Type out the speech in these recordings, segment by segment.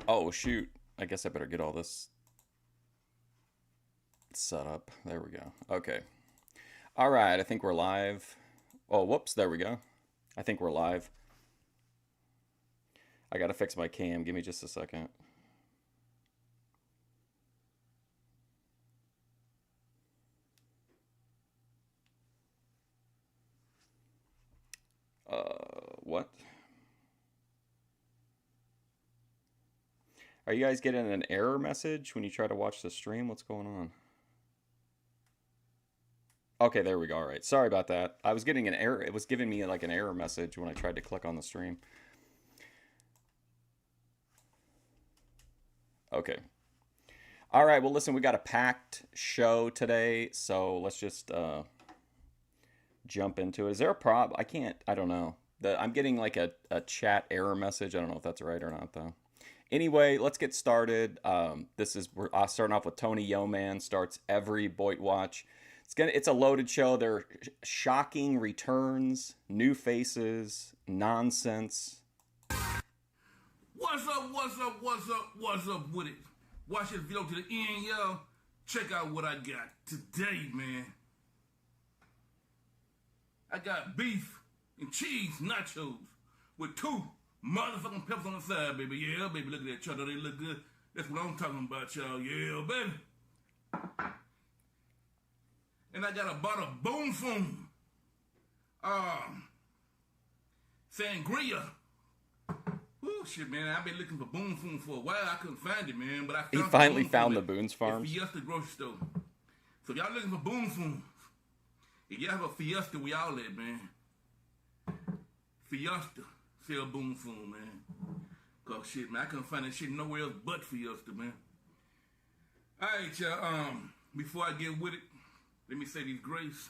Oh, shoot. I guess I better get all this set up. There we go. Okay. All right. I think we're live. Oh, whoops. There we go. I think we're live. I got to fix my cam. Give me just a second. What? Are you guys getting an error message when you try to watch the stream? What's going on? Okay, there we go. All right. Sorry about that. I was getting an error. It was giving me like an error message when I tried to click on the stream. Okay. All right. Well, listen, we got a packed show today, so let's just jump into it. Is there a problem? I can't. I don't know. I'm getting like a chat error message. I don't know if that's right or not, though. Anyway, let's get started. We're starting off with Tony Yeoman. Starts every BOYTWatch. It's a loaded show. There are shocking returns, new faces, nonsense. What's up, what's up with it? Watch this video to the end, y'all. Check out what I got today, man. I got beef and cheese nachos with 2 motherfucking peppers on the side, baby. Yeah, baby, look at that, y'all. They look good. That's what I'm talking about, y'all. Yeah, baby. And I got a bottle of Boom Foom. Sangria. Oh shit, man! I've been looking for Boom Foom for a while. I couldn't find it, man. But I found He finally Boom found Foom the Boone's Farms. Fiesta grocery store. So if y'all looking for Boom Foom, if y'all have a Fiesta, we all at, man. Fiesta sell Boom Foom, man. Cause shit, man, I couldn't find that shit nowhere else but Fiesta, man. All right, y'all. Before I get with it, let me say these grace.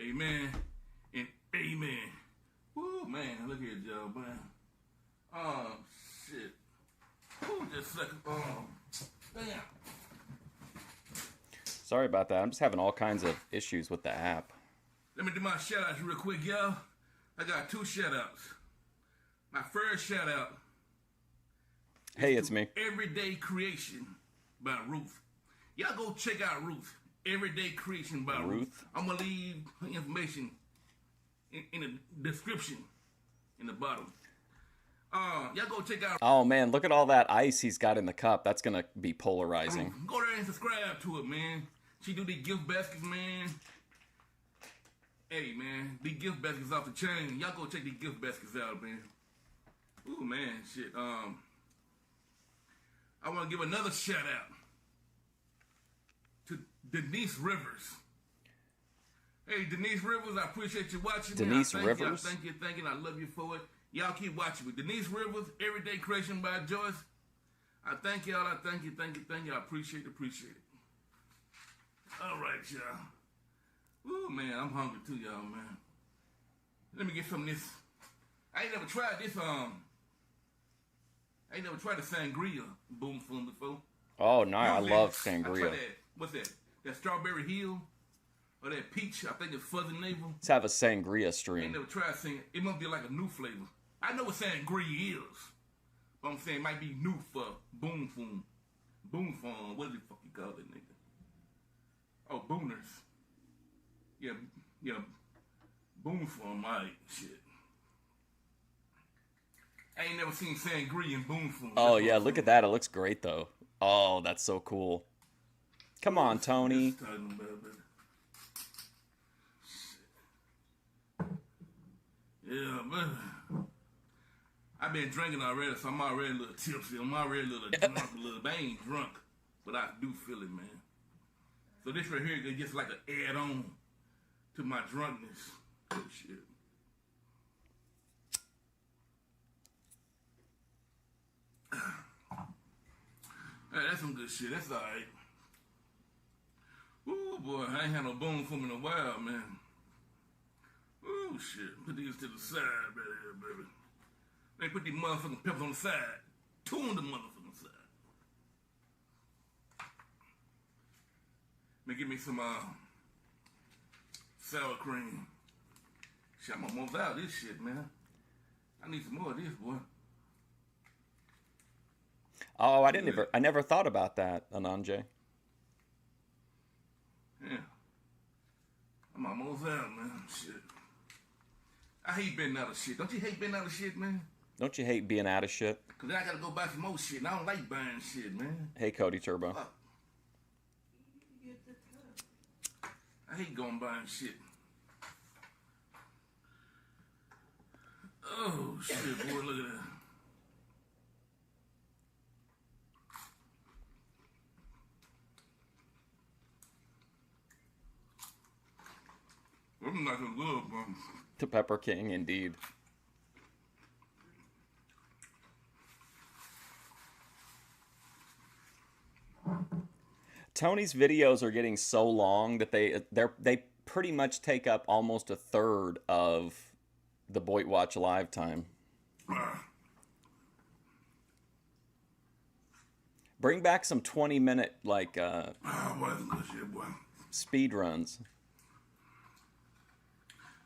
Amen and amen. Woo, man, look at y'all, man. Oh, shit. Woo, just a second. Oh, damn. Sorry about that. I'm just having all kinds of issues with the app. Let me do my shout-outs real quick, y'all. I got 2 shout-outs. My first shout-out. Hey, it's me. Everyday Creation by Ruth. Y'all go check out Ruth. Everyday Creation by Ruth. I'm going to leave her information in the description in the bottom. Y'all go check out. Oh, man, look at all that ice he's got in the cup. That's going to be polarizing. Go there and subscribe to it, man. She do these gift baskets, man. Hey, man, these gift baskets off the chain. Y'all go check these gift baskets out, man. Ooh, man, shit. I want to give another shout-out to Denise Rivers. Hey, Denise Rivers, I appreciate you watching. Denise Rivers? You, thank you, I love you for it. Y'all keep watching me. Denise Rivers, Everyday Creation by Joyce. I thank y'all, I thank you. I appreciate it. All right, y'all. Ooh, man, I'm hungry too, y'all, man. Let me get some of this. I ain't never tried this, I ain't never tried the sangria Boom Foom before. Oh, no, I love sangria. I tried that. What's that? That Strawberry Hill? Or that peach? I think it's Fuzzy Navel. Let's have a sangria I stream. ain't never tried sangria. It must be like a new flavor. I know what sangria is. But I'm saying it might be new for Boom Foom. Boom Foom. What the fuck you call it, nigga? Oh, Booners. Yeah. Boom Foom. Alright, shit. I ain't never seen sangria and Boom Foom. Oh, yeah, look at that. It looks great, though. Oh, that's so cool. Come on, Tony. Yeah, man. I've been drinking already, so I'm already a little tipsy. I'm already a little drunk, I ain't drunk, but I do feel it, man. So this right here is just like an add-on to my drunkenness. Oh, shit. Hey, that's some good shit. That's alright. Ooh, boy, I ain't had no Boom Foom in a while, man. Ooh, shit. Put these to the side, baby. Let me put these motherfucking peppers on the side. 2 on the motherfucking side. Let me give me some sour cream. Shit, I'm almost out of this shit, man. I need some more of this, boy. Oh, I never thought about that, Ananje. Yeah. I'm almost out, man. Shit. I hate being out of shit. Don't you hate being out of shit, man? Don't you hate being out of shit? Cause then I gotta go buy some more shit, and I don't like buying shit, man. Hey, Cody Turbo. Fuck. I hate going buying shit. Oh shit, boy, look at that. I'm not gonna love, bro. The Pepper King, indeed. Tony's videos are getting so long that they pretty much take up almost a third of the BOYTWatch live time. Bring back some 20-minute boy, that's good shit, boy. speed runs.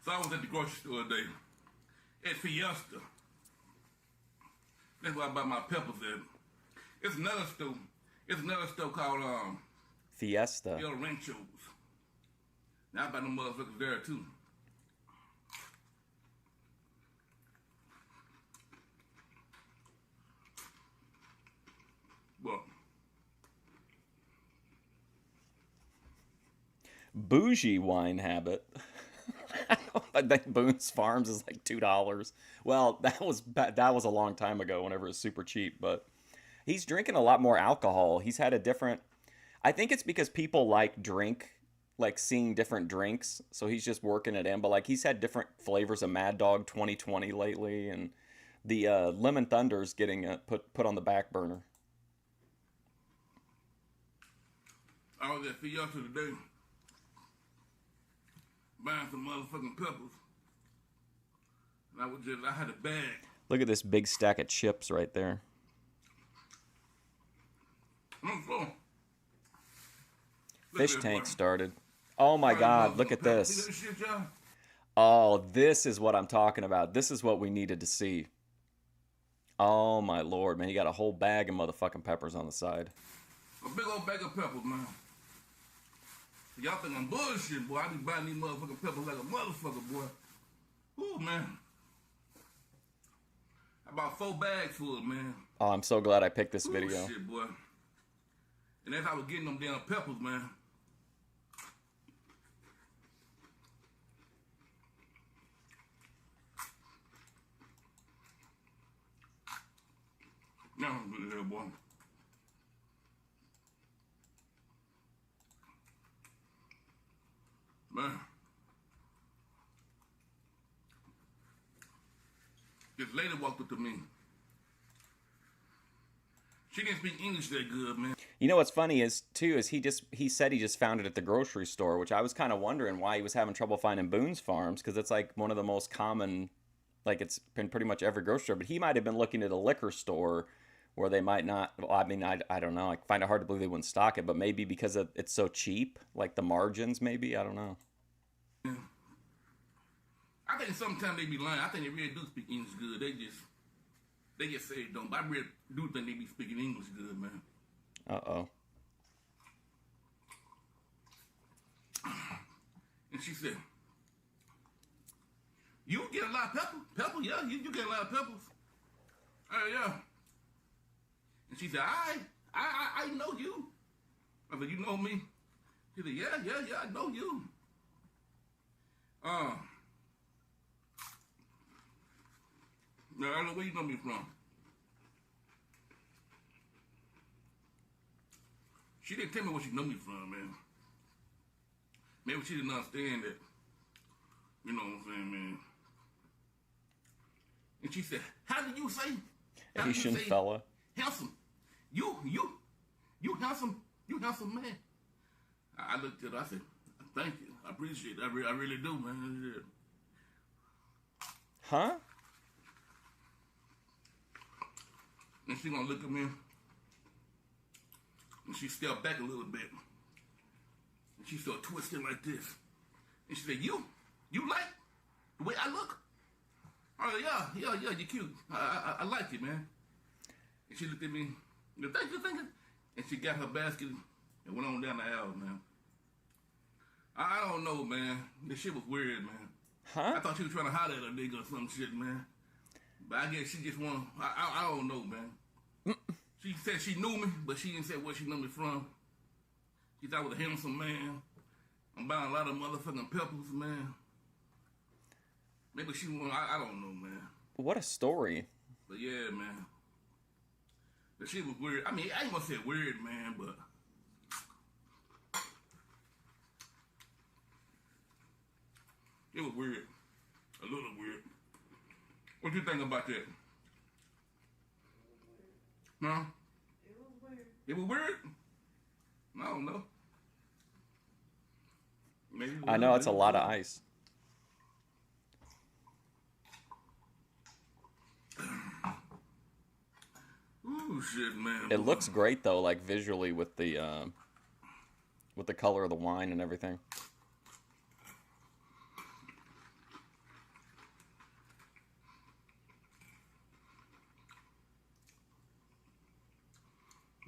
So I was at the grocery store today at Fiesta. That's where I buy my peppers at. It's another store. It's another store called Fiesta. El Ranchos. Now I buy them motherfuckers there too. Well, Bougie wine habit. I think Boone's Farms is like $2. Well, that was a long time ago whenever it was super cheap, but he's drinking a lot more alcohol. He's had a different, I think it's because people like seeing different drinks, so he's just working it in, but like he's had different flavors of Mad Dog 2020 lately, and the Lemon Thunder's getting put on the back burner. I was at Fiesta today buying some motherfucking peppers. And I had a bag. Look at this big stack of chips right there. Fish tank started. Oh my God, look at this. See that shit, y'all? Oh, this is what I'm talking about. This is what we needed to see. Oh my Lord, man, he got a whole bag of motherfucking peppers on the side. A big old bag of peppers, man. Y'all think I'm bullshit, boy. I be buying these motherfucking peppers like a motherfucker, boy. Ooh, man. I bought 4 bags full, man. Oh, I'm so glad I picked this video. Shit, boy. And that's how I was getting them damn peppers, man. Now I'm good here, boy. Man. This lady walked up to me. She didn't speak English that good, man. You know what's funny is he said he just found it at the grocery store, which I was kind of wondering why he was having trouble finding Boone's Farms, because it's like one of the most common, like it's been pretty much every grocery store. But he might have been looking at a liquor store where they might not. Well, I mean, I don't know. I find it hard to believe they wouldn't stock it, but maybe because it's so cheap, like the margins, maybe, I don't know. Yeah. I think sometimes they be lying. I think they really do speak English good. They just say they don't. But I really do think they be speaking English good, man. Uh-oh. And she said, "You get a lot of pepper? Pepper, yeah, you get a lot of peppers." Yeah. And she said, I know you. I said, "You know me?" She said, yeah, I know you. Now, I don't know where you know me from. She didn't tell me where she know me from, man. Maybe she didn't understand that. You know what I'm saying, man? And she said, how do you say? Asian fella. Handsome. You handsome man. I looked at her, I said, thank you. I appreciate it. I really do, man. Yeah. Huh? And she gonna look at me, and she stepped back a little bit. And she started twisting like this. And she said, you like the way I look? I said, yeah, you're cute. I like it, man. And she looked at me, thank you. And she got her basket and went on down the aisle, man. I don't know, man. This shit was weird, man. Huh? I thought she was trying to holler at a nigga or some shit, man. But I guess she just want. I don't know, man. She said she knew me, but she didn't say where she knew me from. She thought I was a handsome man. I'm buying a lot of motherfucking peppers, man. Maybe she want. I don't know, man. What a story. But yeah, man. The shit was weird. I mean, I ain't gonna say weird, man, but it was weird. A little weird. What you think about that? Huh? It was weird. It was weird? I don't know. Maybe I know it's a lot of ice. Ooh, shit, man. It looks great though, like visually with the color of the wine and everything.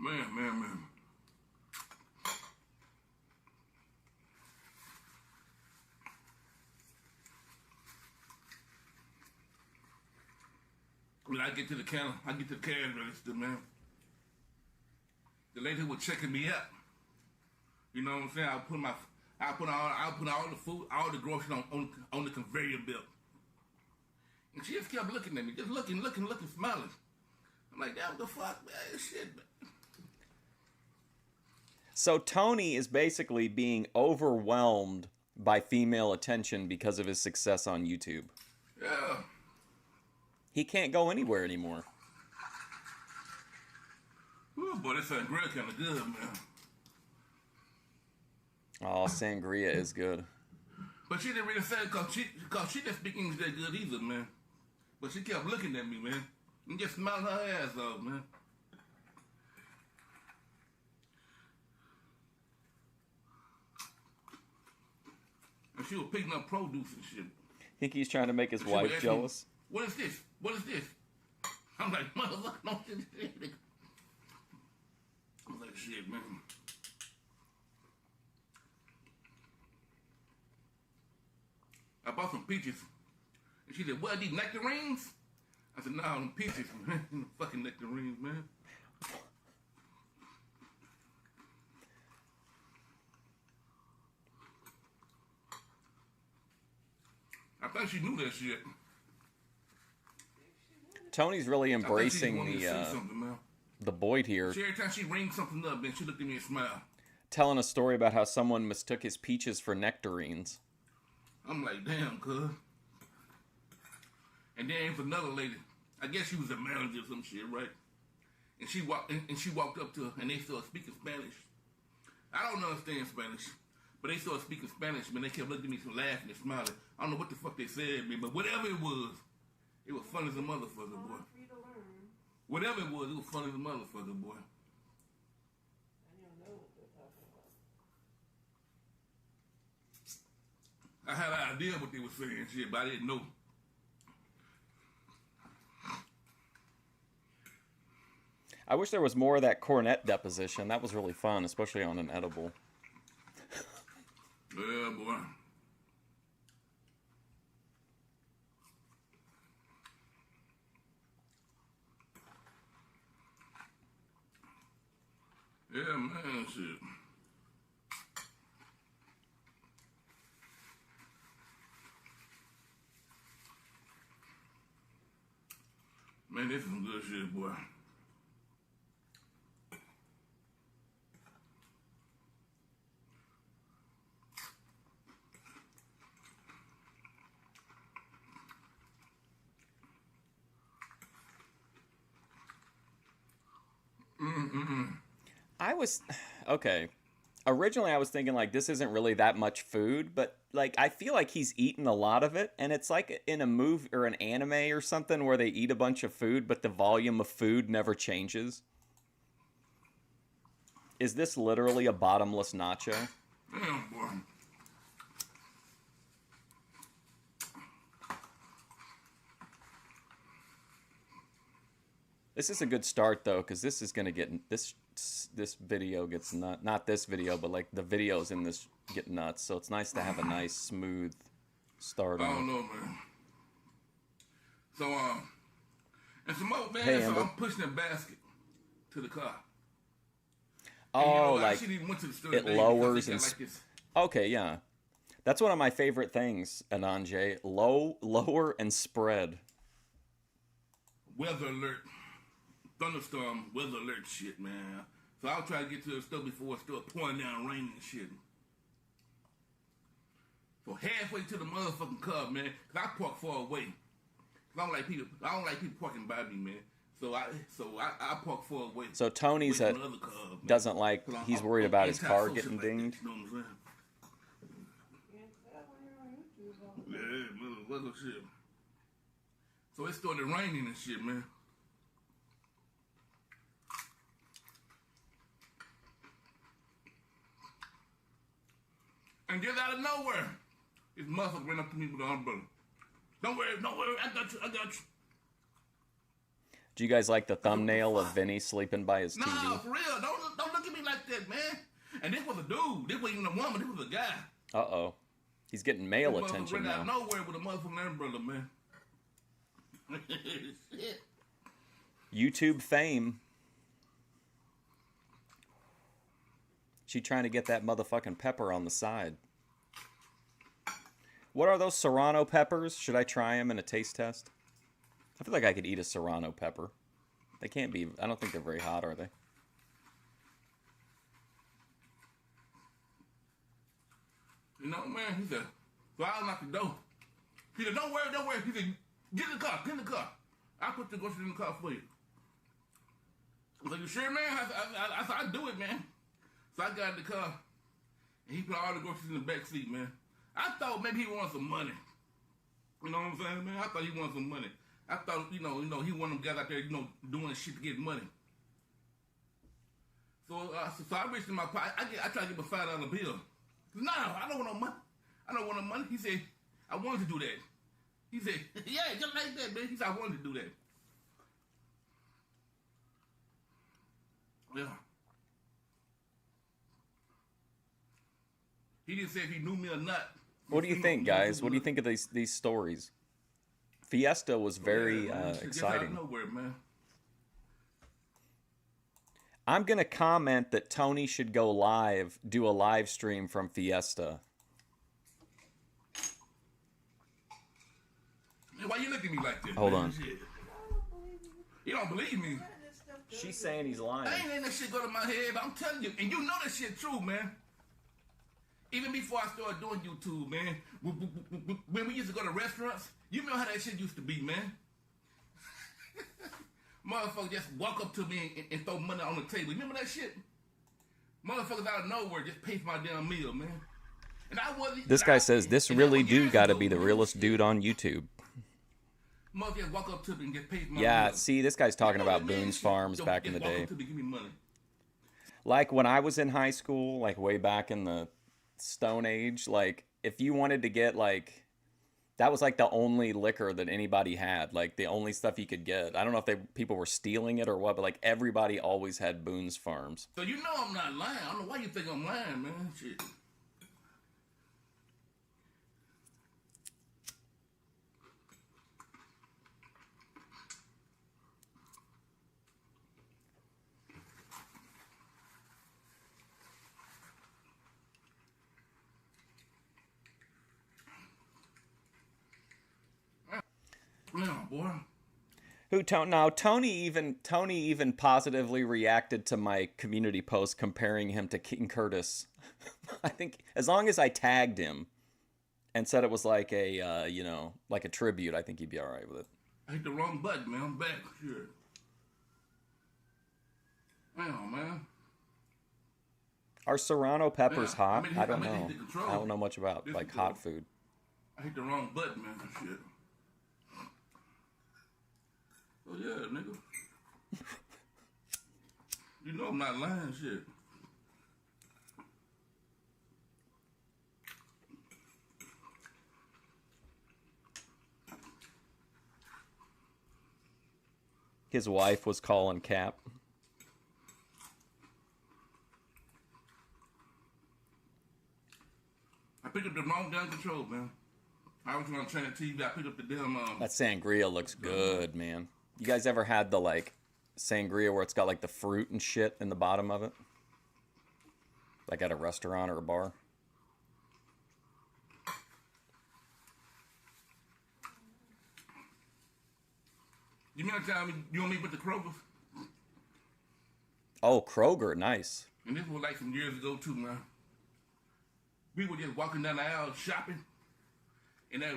Man. When I get to the counter, I get to the cash register, man. The lady who was checking me out, you know what I'm saying? I put all the food, all the groceries on the conveyor belt. And she just kept looking at me, just looking, smiling. I'm like, damn, what the fuck, man? Shit, man. So Tony is basically being overwhelmed by female attention because of his success on YouTube. Yeah. He can't go anywhere anymore. Ooh, boy, this sangria kind of good, man. Oh, sangria is good. But she didn't really say it because she didn't speak English that good either, man. But she kept looking at me, man. And just smiling her ass off, man. And she was picking up produce and shit. Think he's trying to make his wife jealous? What is this? What is this? I'm like, motherfucker, don't you shit. I'm like, shit, man. I bought some peaches. And she said, what are these nectarines? I said, no, them peaches, man. Fucking nectarines, man. I think she knew that shit. Tony's really embracing the the BOYT here, every time she rings something up, then she looked at me and smiled. telling a story about how someone mistook his peaches for nectarines. I'm like, damn, cuz. And then there's another lady. I guess she was a manager or some shit, right? And she walked up to her and they started speaking Spanish. I don't understand Spanish, but they started speaking Spanish, man. They kept looking at me and laughing and smiling. I don't know what the fuck they said, man, but whatever it was funny as a motherfucker, boy. Whatever it was funny as a motherfucker, boy. I had an idea what they were saying, shit, but I didn't know. I wish there was more of that cornet deposition. That was really fun, especially on an edible. Yeah, boy. Yeah, man, shit. Man, this is some good shit, boy. Okay. Originally, I was thinking, like, this isn't really that much food, but, like, I feel like he's eaten a lot of it, and it's like in a movie or an anime or something where they eat a bunch of food, but the volume of food never changes. Is this literally a bottomless nacho? Damn, boy. This is a good start though, because this is gonna get this video gets not this video, but like the videos in this get nuts. So it's nice to have a nice smooth start I on don't it. know, man. So and some more, man. Hey, So Amber. I'm pushing a basket to the car. Oh, And, you know, I like shouldn't even went to the store it today lowers because they and got like this. okay, yeah. That's one of my favorite things, Ananje. Lower and spread. Weather alert, thunderstorm, weather alert shit, man. So I'll try to get to the store before it start pouring down rain and shit. So halfway to the motherfucking car, man, cause I park far away. Cause I don't like people parking by me, man. So I park far away. So Tony's away from the other cars, man. doesn't like, 'Cause he's I'm worried about his car antisocial getting like that, dinged. you know what I'm saying? Yeah, motherfucker shit. So it started raining and shit, man. And just out of nowhere, this motherfucker ran up to me with an umbrella. Don't worry, I got you. Do you guys like the thumbnail of Vinny sleeping by his Nah, TV? for real, don't look at me like that, man. And this was a dude. This wasn't even a woman. This was a guy. Uh-oh. He's getting male This motherfucker attention ran out of now. nowhere with a motherfucking umbrella, man. Shit. YouTube fame. She trying to get that motherfucking pepper on the side. What are those Serrano peppers? Should I try them in a taste test? I feel like I could eat a Serrano pepper. They can't be, I don't think they're very hot, are they? You know, man, he said, so I unlocked the door. He said, don't worry. He said, get in the car. I'll put the groceries in the car for you. I was like, you sure, man? I said, I'll do it, man. So I got in the car, and he put all the groceries in the back seat, man. I thought maybe he wanted some money. You know what I'm saying, man? I thought he wanted some money. I thought, you know, he one of them guys out there, you know, doing shit to get money. So I reached in my pocket. I tried to give him a $5 bill. No, I don't want no money. I don't want no money. He said, I wanted to do that. He said, yeah, just like that, man. He said, I wanted to do that. Yeah. He didn't say if he knew me or not. What do you think, guys? What do you think of these stories? Fiesta was very Just exciting. out of nowhere, man. I'm going to comment that Tony should go live, do a live stream from Fiesta. Man, why you looking at me like this? Hold man? on. Shit. You don't believe me. She's saying he's lying. I ain't letting that shit go to my head, but I'm telling you, and you know that shit true, man. Even before I started doing YouTube, man, when we used to go to restaurants, you know how that shit used to be, man. Motherfuckers just walk up to me and throw money on the table. You remember that shit? Motherfuckers out of nowhere just pay for my damn meal, man. And I wasn't. This guy says this really do got to be the man. realest dude on YouTube. Motherfuckers walk up to me and get paid for my Yeah, meal. see, this guy's talking You know about what I mean? Boone's Shit. Farms Just back in the walk day. up to me, give me money. Like when I was in high school, like way back in the Stone Age, like if you wanted to get like, that was like the only liquor that anybody had, like the only stuff you could get. I don't know if people were stealing it or what, but like everybody always had Boone's Farms. So you know I'm not lying. I don't know why you think I'm lying, man. Shit. No, boy. Who now Tony even positively reacted to my community post comparing him to King Curtis. I think as long as I tagged him and said it was like a you know, like a tribute, I think he'd be all right with it. I hit the wrong button, man. I'm back. Sure. Damn, man. Are Serrano peppers Yeah, hot? I don't I'm know. in the control. I don't know much about This like is hot good. food. I hit the wrong button, man. Shit. Oh yeah, nigga. You know I'm not lying, shit. His wife was calling Cap. I picked up the wrong gun control, man. I was gonna turn the TV. I picked up the damn. That sangria looks good, man. You guys ever had the like sangria where it's got like the fruit and shit in the bottom of it? Like at a restaurant or a bar? You mean to tell me you and me with the Kroger's? Oh, Kroger, nice. And this was like some years ago too, man. We were just walking down the aisle shopping, and that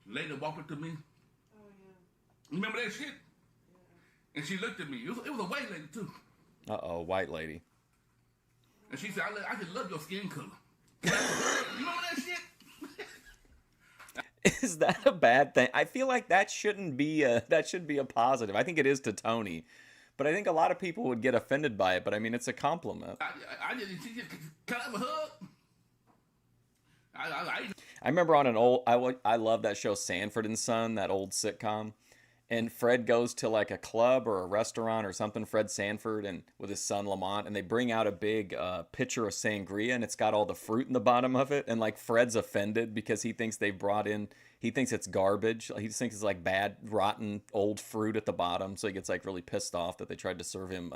lady walked up to me. Oh, yeah. You remember that shit? Yeah. And she looked at me. It was a white lady too. Uh-oh, white lady. And she said, I just love your skin color. You remember that shit? Is that a bad thing? I feel like that shouldn't be that should be a positive. I think it is to Tony. But I think a lot of people would get offended by it, but I mean it's a compliment. She just, can I have a hug? I remember on an old I love that show Sanford and Son, that old sitcom. And Fred goes to like a club or a restaurant or something, Fred Sanford, and with his son Lamont, and they bring out a big pitcher of sangria, and it's got all the fruit in the bottom of it. And like Fred's offended because he thinks they brought in, he thinks it's garbage. He just thinks it's like bad, rotten, old fruit at the bottom. So he gets like really pissed off that they tried to serve him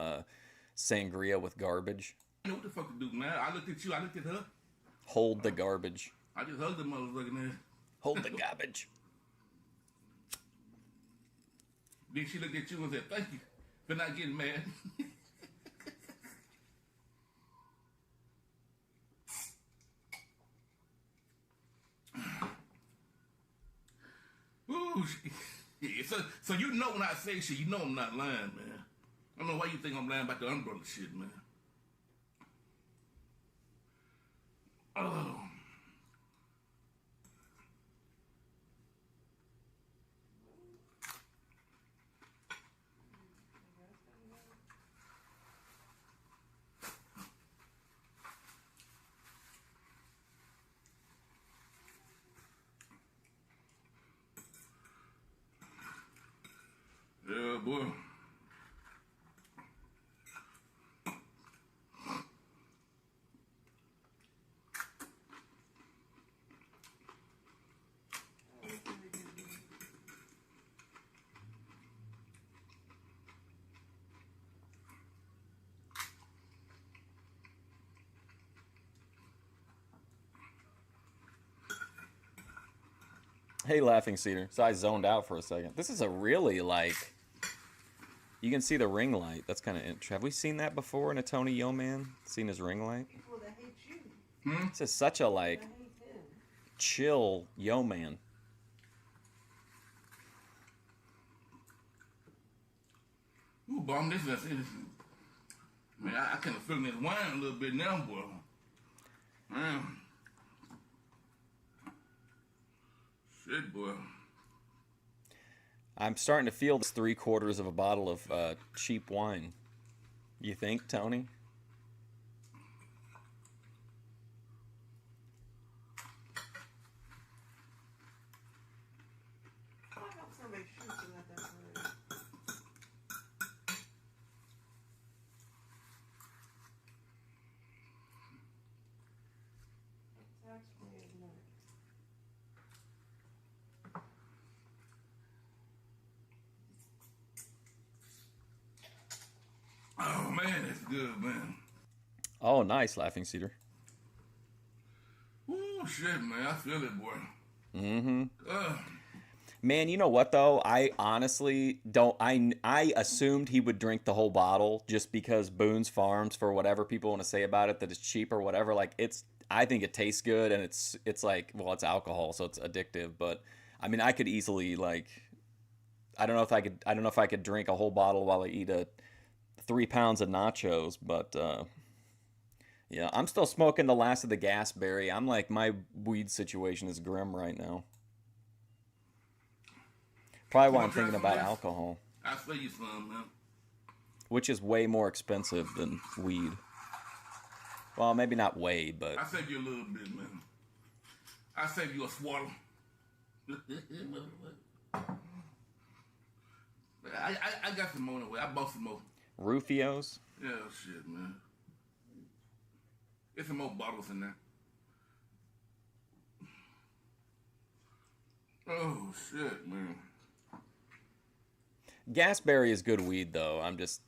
sangria with garbage. I know what the fuck to do, man. I looked at you, I looked at her. Hold the garbage. I just hugged the motherfucker, man. Hold the garbage. Then she looked at you and said, thank you for not getting mad. Ooh, yeah, so you know when I say shit, you know I'm not lying, man. I don't know why you think I'm lying about the umbrella shit, man. Oh. Yeah, boy. Hey, Laughing Cedar. So I zoned out for a second. This is a really like. You can see the ring light. That's kind of interesting. Have we seen that before in a Tony Yo man? Seen his ring light? People that hate you. This is such a like That hate him. chill Yo man. Ooh, bomb this. Man, I kind of feeling this wine a little bit now, boy. Man. Shit, boy. I'm starting to feel this 3/4 of a bottle of cheap wine. You think, Tony? I hope somebody shoots him at that point. Tax-free is nice. Oh, man, that's good, man. Oh, nice, Laughing Cedar. Ooh, shit, man. I feel it, boy. Mm-hmm. Ugh. Man, you know what though? I honestly don't. I assumed he would drink the whole bottle just because Boone's Farms, for whatever people want to say about it, that it's cheap or whatever. Like it's, I think it tastes good, and it's like, well, it's alcohol, so it's addictive. But I mean, I could easily like, I don't know if I could drink a whole bottle while I eat 3 pounds of nachos. But yeah, I'm still smoking the last of the gas berry. I'm like, my weed situation is grim right now. Probably why I'm thinking about alcohol, I'll sell you some, man. which is way more expensive than weed. Well, maybe not way, but I'll save you a little bit, man. I'll save you a swallow. I got some more anyway. I bought some more. Rufios. Yeah, shit, man. There's some more bottles in there. Oh, shit, man. Gasberry is good weed, though. I'm just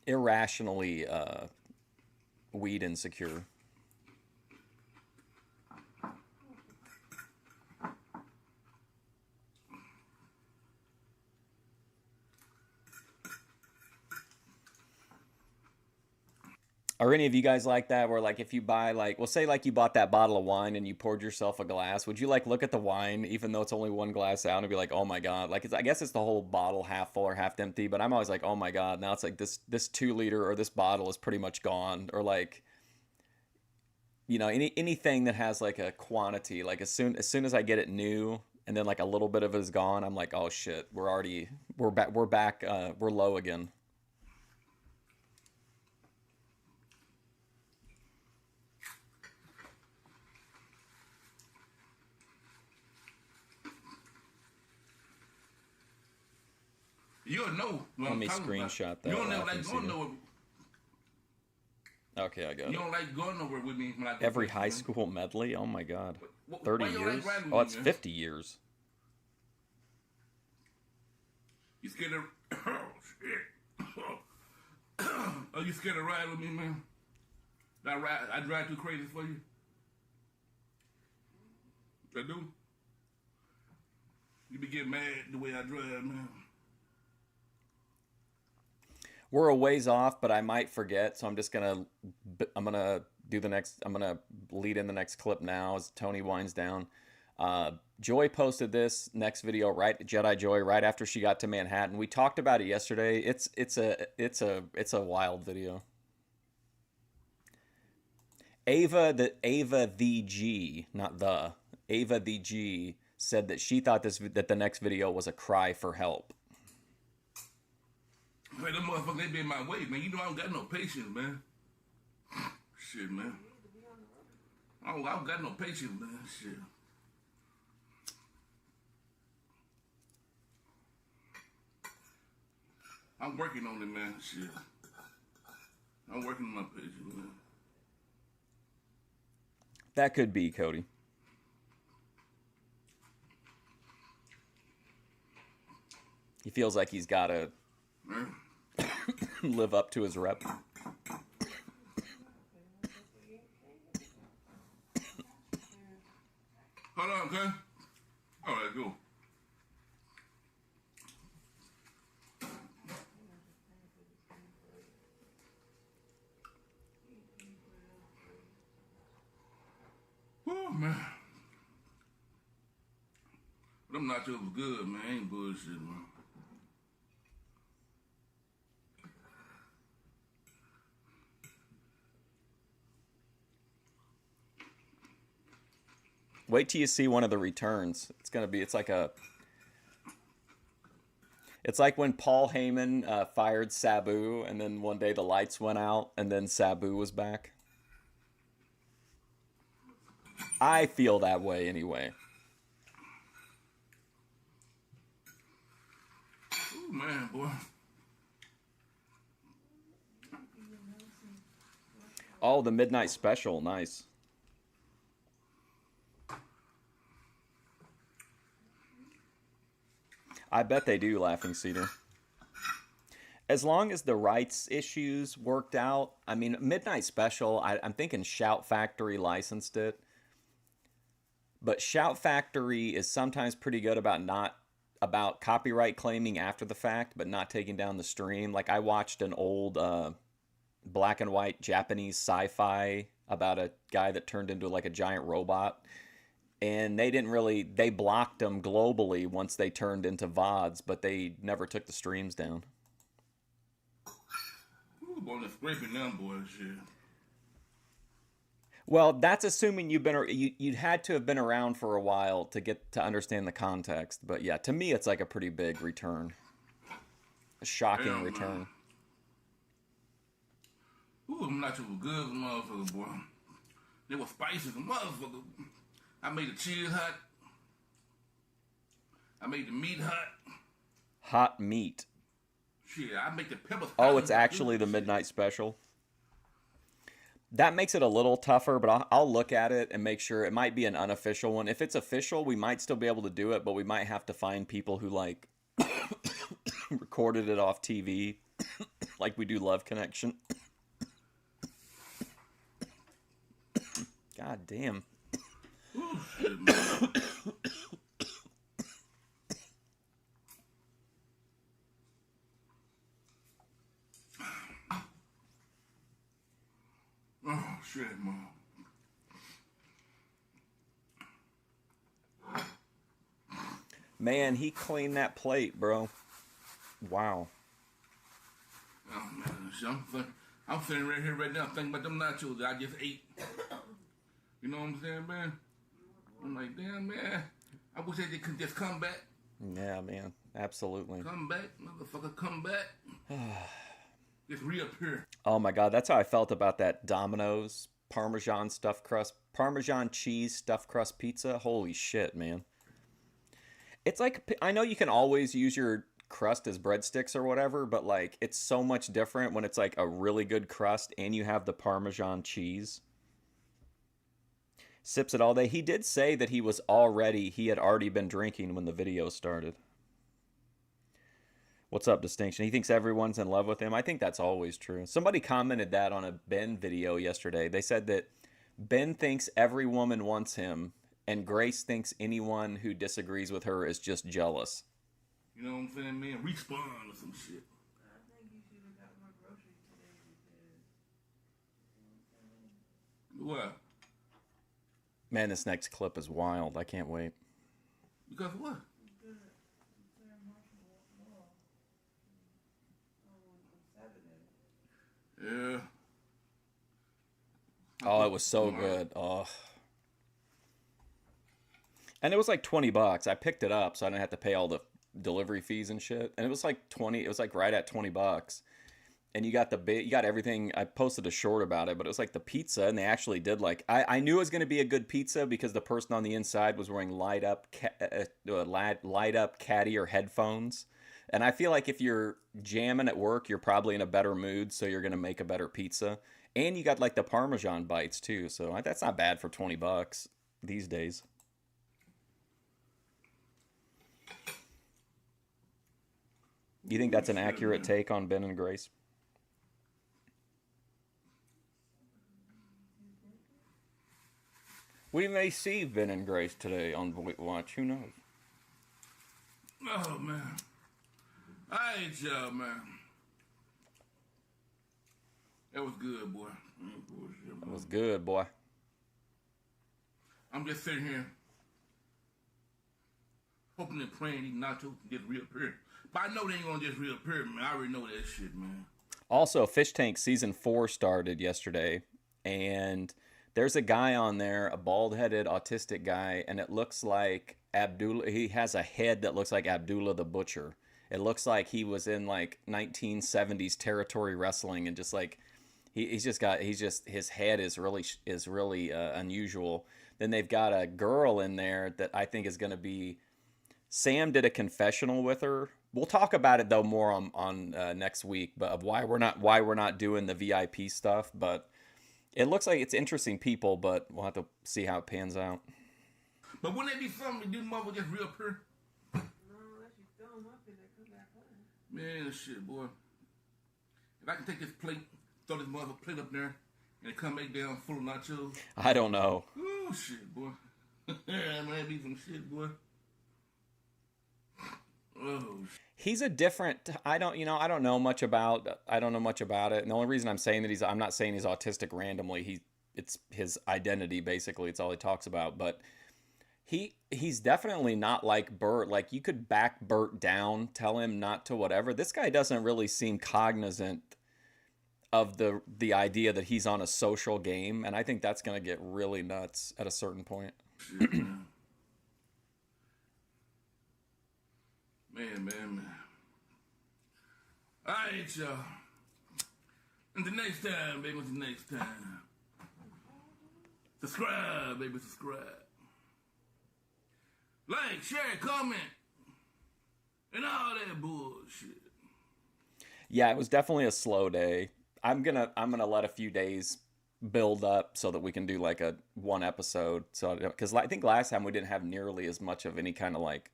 irrationally weed insecure. Are any of you guys like that? Where like if you buy like, well, say like you bought that bottle of wine and you poured yourself a glass, would you like look at the wine even though it's only one glass out and be like, oh my god, like I guess it's the whole bottle half full or half empty, but I'm always like, oh my god, now it's like this 2 liter or this bottle is pretty much gone, or like, you know, anything that has like a quantity, like as soon as I get it new and then like a little bit of it is gone, I'm like, oh shit, we're back we're low again. You'll know what Let I'm me talking screenshot about. that You don't never laughing like going scene. nowhere. Okay, I got You it. don't like going nowhere with me when I go Every fishing, high man. school medley. Oh my god, Why 30 you don't like years. riding Oh, with it's me, man? 50 years. You scared of? Oh shit! Are you scared to ride with me, man? I drive too crazy for you. I do. You be getting mad the way I drive, man. We're a ways off, but I might forget, so I'm gonna lead in the next clip now as Tony winds down. Joy posted this next video, right, Jedi Joy, right after she got to Manhattan. We talked about it yesterday. It's a wild video. Ava the G, not the Ava the G, said that she thought that the next video was a cry for help. Man, them motherfuckers, they be in my way, man. You know I don't got no patience, man. Shit, man. I don't got no patience, man. Shit. I'm working on it, man. Shit. I'm working on my patience, man. That could be Cody. He feels like he's got to Man. live up to his rep. Hold on, okay? All right, go. Oh, man. Them nachos was good, man. Ain't bullshit, man. Wait till you see one of the returns. It's like when Paul Heyman fired Sabu, and then one day the lights went out, and then Sabu was back. I feel that way anyway. Oh, man, boy. Oh, the midnight special, nice. I bet they do, Laughing Cedar. As long as the rights issues worked out, I mean, Midnight Special, I'm thinking Shout Factory licensed it. But Shout Factory is sometimes pretty good about copyright claiming after the fact, but not taking down the stream. Like I watched an old black and white Japanese sci-fi about a guy that turned into like a giant robot. And they blocked them globally once they turned into VODs, but they never took the streams down. Ooh, boy, they're scraping them, boy, shit. Well, that's assuming you'd had to have been around for a while to get to understand the context. But yeah, to me, it's like a pretty big return. A shocking Damn, return. man. Ooh, them nachos was good, as a motherfucker, boy. They were spicy as a motherfucker. I made the cheese hot. I made the meat hot. Hot meat. Shit, I make the peppers hot. Oh, it's actually the midnight special. That makes it a little tougher, but I'll look at it and make sure. It might be an unofficial one. If it's official, we might still be able to do it, but we might have to find people who like recorded it off TV, like we do Love Connection. God damn. Oh, shit, man. Oh, shit, man. Man, he cleaned that plate, bro. Wow. Oh, man. Shit, I'm sitting right here right now thinking about them nachos that I just ate. You know what I'm saying, man? I'm like, damn, man. I wish they could just come back. Yeah, man. Absolutely. Come back, motherfucker, come back. Just reappear. Oh my God, that's how I felt about that Domino's Parmesan cheese stuffed crust pizza. Holy shit, man. It's like, I know you can always use your crust as breadsticks or whatever, but like, it's so much different when it's like a really good crust and you have the Parmesan cheese. Sips it all day. He did say that he had already been drinking when the video started. What's up, Distinction? He thinks everyone's in love with him. I think that's always true. Somebody commented that on a Ben video yesterday. They said that Ben thinks every woman wants him, and Grace thinks anyone who disagrees with her is just jealous. You know what I'm saying, man? Respawn or some shit. I think you should have got my groceries today because, What? Man, this next clip is wild. I can't wait. Because what? Yeah. Oh, it was so good. Oh. And it was like $20. I picked it up so I didn't have to pay all the delivery fees and shit. And it was like 20, it was like right at $20. And you got you got everything. I posted a short about it, but it was like the pizza, and they actually did like, I knew it was going to be a good pizza because the person on the inside was wearing light up caddy or headphones. And I feel like if you're jamming at work, you're probably in a better mood, so you're going to make a better pizza. And you got like the Parmesan bites too, so that's not bad for $20 these days. You think that's an accurate take on Ben and Grace? We may see Ben and Grace today on BOYTWatch. Who knows? Oh, man. I ain't y'all, man. That was good, boy. That was good, boy. I'm just sitting here hoping and praying these nachos can just reappear. But I know they ain't gonna just reappear, man. I already know that shit, man. Also, Fish Tank Season 4 started yesterday, and there's a guy on there, a bald-headed autistic guy, and it looks like Abdullah. He has a head that looks like Abdullah the Butcher. It looks like he was in like 1970s territory wrestling, and just like his head is really unusual. Then they've got a girl in there that I think is going to be. Sam did a confessional with her. We'll talk about it though more on next week, but of why we're not doing the VIP stuff. But it looks like it's interesting people, but we'll have to see how it pans out. But wouldn't it be something to do, mother, just reappear? no, unless you throw them up and they come back home. Man, shit, boy. If I can take this plate, throw this mother plate up there, and it come back down full of nachos. I don't know. Oh shit, boy. Yeah, man, be some shit, boy. Oh. He's a different. I don't know much about it. And the only reason I'm saying that I'm not saying he's autistic randomly. It's his identity basically. It's all he talks about. But he's definitely not like Bert. Like you could back Bert down, tell him not to whatever. This guy doesn't really seem cognizant of the idea that he's on a social game, and I think that's gonna get really nuts at a certain point. Shit, man. Man. All right, y'all. Until next time, baby. Until next time. Subscribe, baby. Subscribe. Like, share, comment. and all that bullshit. Yeah, it was definitely a slow day. I'm gonna let a few days build up so that we can do like a one episode. So because I think last time we didn't have nearly as much of any kind of like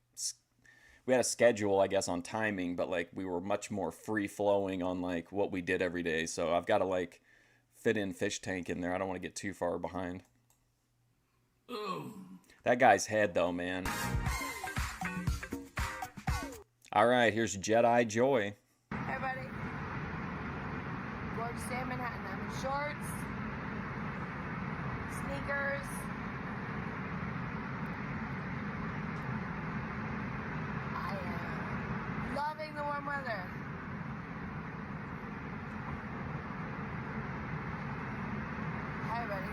we had a schedule, I guess, on timing, but like we were much more free flowing on like what we did every day. So I've got to like fit in Fish Tank in there. I don't want to get too far behind. Oh, That guy's head though, man. All right, here's Jedi Joy. Hey, buddy. Gorgeous day in Manhattan. I'm in shorts, sneakers. I am loving the warm weather. Hi, buddy.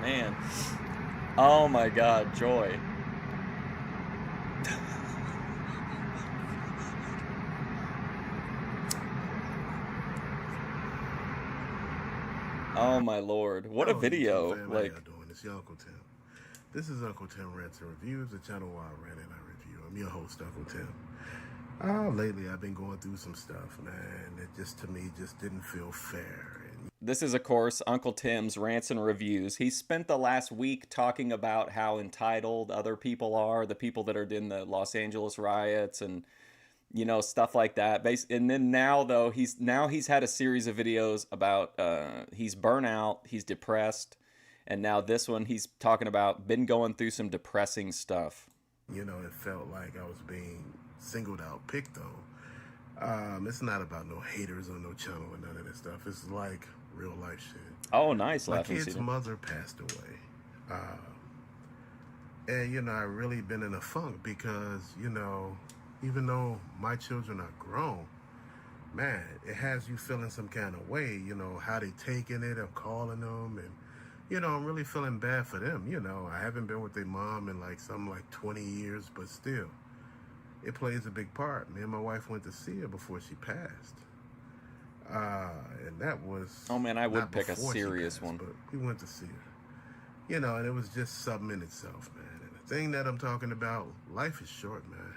Man. Oh my God, Joy. Oh my Lord. What a Hello, YouTube video. fam. How Like, y'all doing? It's your Uncle Tim. This is Uncle Tim Rants and Reviews, the channel where I rant and I review. I'm your host, Uncle Tim. Lately, I've been going through some stuff, man. It just, to me, just didn't feel fair. And this is, of course, Uncle Tim's Rants and Reviews. He spent the last week talking about how entitled other people are, the people that are in the Los Angeles riots and, you know, stuff like that. And then now, though, he's had a series of videos about he's burnt out, he's depressed, and now this one he's talking about been going through some depressing stuff. you know, it felt like I was being singled out, picked on. It's not about no haters on no channel or none of that stuff. It's like real life shit. Oh, nice. My Laughing kid's Cedar. mother passed away. And, you know, I really been in a funk because, you know, even though my children are grown, man, it has you feeling some kind of way, you know, how they taking it, I'm calling them, and, you know, I'm really feeling bad for them, you know. I haven't been with their mom in like 20 years, but still, it plays a big part. Me and my wife went to see her before she passed. And that was... Oh, man, I would not pick a before she serious passed, one. But we went to see her. You know, and it was just something in itself, man. And the thing that I'm talking about, life is short, man.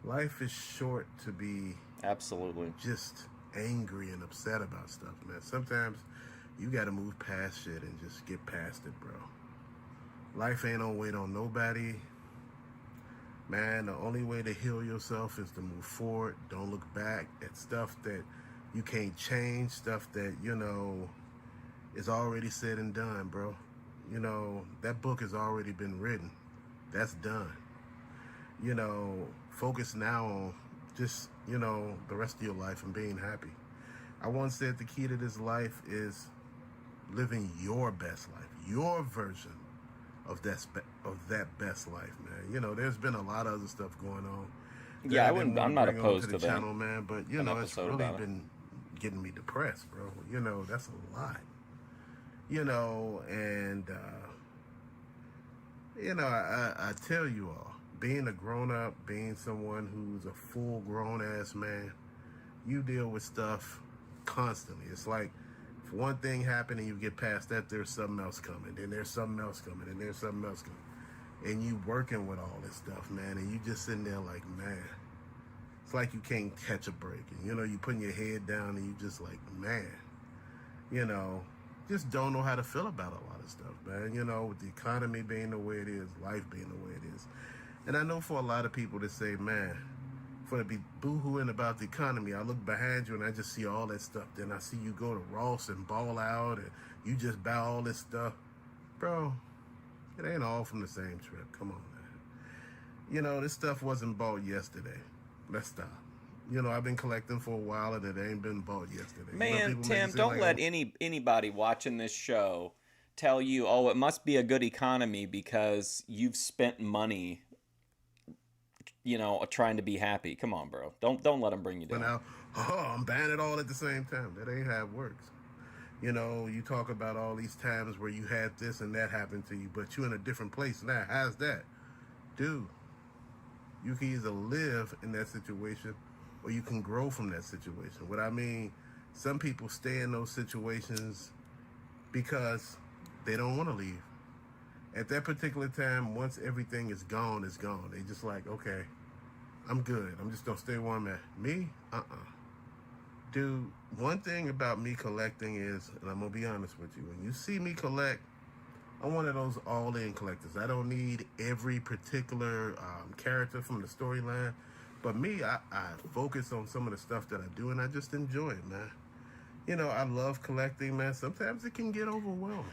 Life is short to be Absolutely. just angry and upset about stuff, man. Sometimes you got to move past shit and just get past it, bro. Life ain't on wait on nobody. Man, the only way to heal yourself is to move forward. Don't look back at stuff that you can't change, stuff that, you know, is already said and done, bro. You know, that book has already been written. That's done. You know, focus now on just, you know, the rest of your life and being happy. I once said the key to this life is living your best life, your version of that best life, man. You know, there's been a lot of other stuff going on. Yeah, I'm not bring opposed onto to the that. channel, man. But you An know, it's episode really about it. been getting me depressed, bro. You know, that's a lot. You know, and you know, I tell you all, being a grown up, being someone who's a full grown ass man, you deal with stuff constantly. It's like if one thing happened and you get past that, there's something else coming, then there's something else coming, and there's something else coming. And you working with all this stuff, man, and you just sitting there like, man, it's like you can't catch a break. And, you know, you putting your head down and you just like, man, you know, just don't know how to feel about a lot of stuff, man. You know, with the economy being the way it is, life being the way it is. And I know for a lot of people that say, man, for to be boo-hooing about the economy, I look behind you and I just see all that stuff. Then I see you go to Ross and ball out and you just buy all this stuff. Bro, it ain't all from the same trip. Come on, man. You know, this stuff wasn't bought yesterday. Let's stop. You know, I've been collecting for a while and it ain't been bought yesterday. You know, Man, people make Tim, it seem don't like, let oh, anybody watching this show tell you, oh, it must be a good economy because you've spent money, you know, trying to be happy. Come on, bro. Don't let them bring you down. now, oh, I'm buying it all at the same time. That ain't how it works. You know, you talk about all these times where you had this and that happened to you, but you're in a different place now. How's that? Dude, you can either live in that situation or you can grow from that situation. What I mean, some people stay in those situations because they don't want to leave. At that particular time, once everything is gone, it's gone. They just like, okay, I'm good. I'm just gonna stay where I'm at. Me? Dude, one thing about me collecting is, and I'm gonna be honest with you, when you see me collect, I'm one of those all-in collectors. I don't need every particular character from the storyline. But me, I focus on some of the stuff that I do, and I just enjoy it, man. You know, I love collecting, man. Sometimes it can get overwhelming.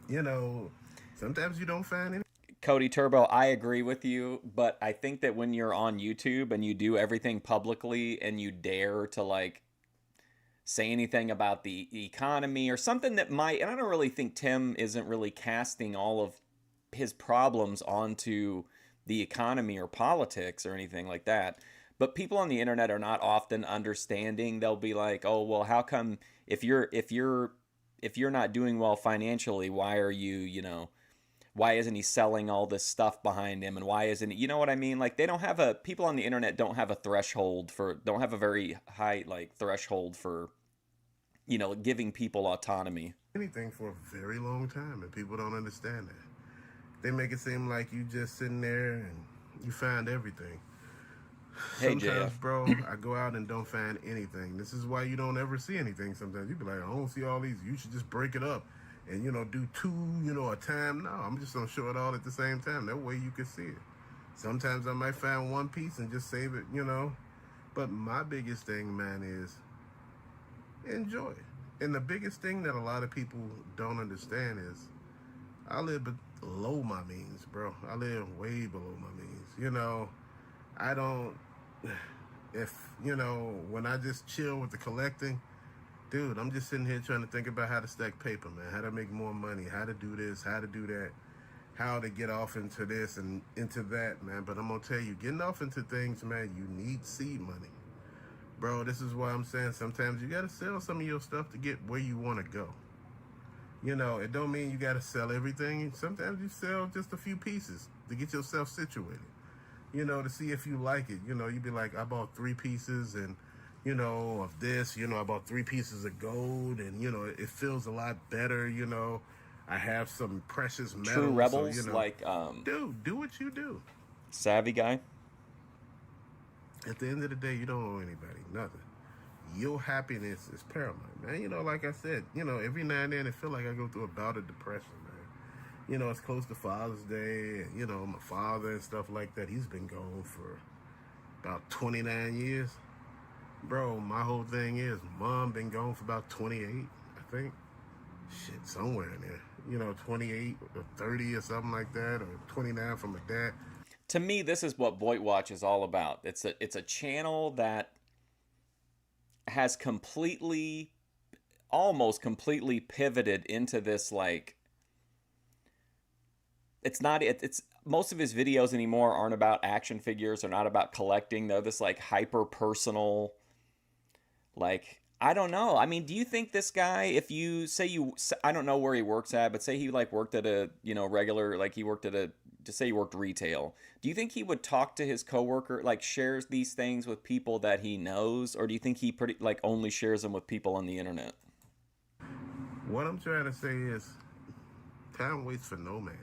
You know, sometimes you don't find any. Cody Turbo, I agree with you, but I think that when you're on YouTube and you do everything publicly and you dare to like say anything about the economy or something that might, and I don't really think Tim isn't really casting all of his problems onto the economy or politics or anything like that. But people on the internet are not often understanding. They'll be like, "Oh, well, how come if you're not doing well financially, why are you, you know, why isn't he selling all this stuff behind him, and why isn't he, you know what I mean?" Like they don't have a, people on the internet don't have a threshold for, don't have a very high like threshold for, you know, giving people autonomy. Anything for a very long time, and people don't understand that. They make it seem like you just sitting there and you find everything. Hey, Sometimes, JF. bro, I go out and don't find anything. This is why you don't ever see anything. Sometimes you be like, I don't see all these. You should just break it up and, you know, do two, you know, a time. No, I'm just going to show it all at the same time. That way you can see it. Sometimes I might find one piece and just save it, you know. But my biggest thing, man, is enjoy. And the biggest thing that a lot of people don't understand is I live below my means, bro. I live way below my means. You know, I don't, if, you know, when I just chill with the collecting, dude, I'm just sitting here trying to think about how to stack paper, man, how to make more money, how to do this, how to do that, how to get off into this and into that, man. But I'm going to tell you, getting off into things, man, you need seed money. Bro, this is why I'm saying sometimes you got to sell some of your stuff to get where you want to go. You know, it don't mean you got to sell everything. Sometimes you sell just a few pieces to get yourself situated, you know, to see if you like it. You know, you'd be like, I bought 3 pieces and, you know, of this, you know, I bought 3 pieces of gold and, you know, it feels a lot better, you know. I have some precious metals. True Rebels, so, you know, like, dude, do what you do. Savvy Guy. At the end of the day, you don't owe anybody nothing. Your happiness is paramount, man. You know, like I said, you know, every now and then it feel like I go through a bout of depression, man. You know, it's close to Father's Day, and, you know, my father and stuff like that, he's been gone for about 29 years. Bro, my whole thing is, Mom been gone for about 28, I think. Shit, somewhere in there. You know, 28 or 30 or something like that, or 29 from my dad. To me, this is what BOYTWatch is all about. It's a channel that has completely, almost completely pivoted into this, like, it's most of his videos anymore aren't about action figures, they're not about collecting, they're this like hyper personal, like, I don't know. I mean, do you think this guy, if you say I don't know where he works at, but say he like worked at a, you know, regular, like he worked at a, just say he worked retail, do you think he would talk to his coworker, like shares these things with people that he knows, or do you think he pretty like only shares them with people on the internet? What I'm trying to say is, time waits for no man.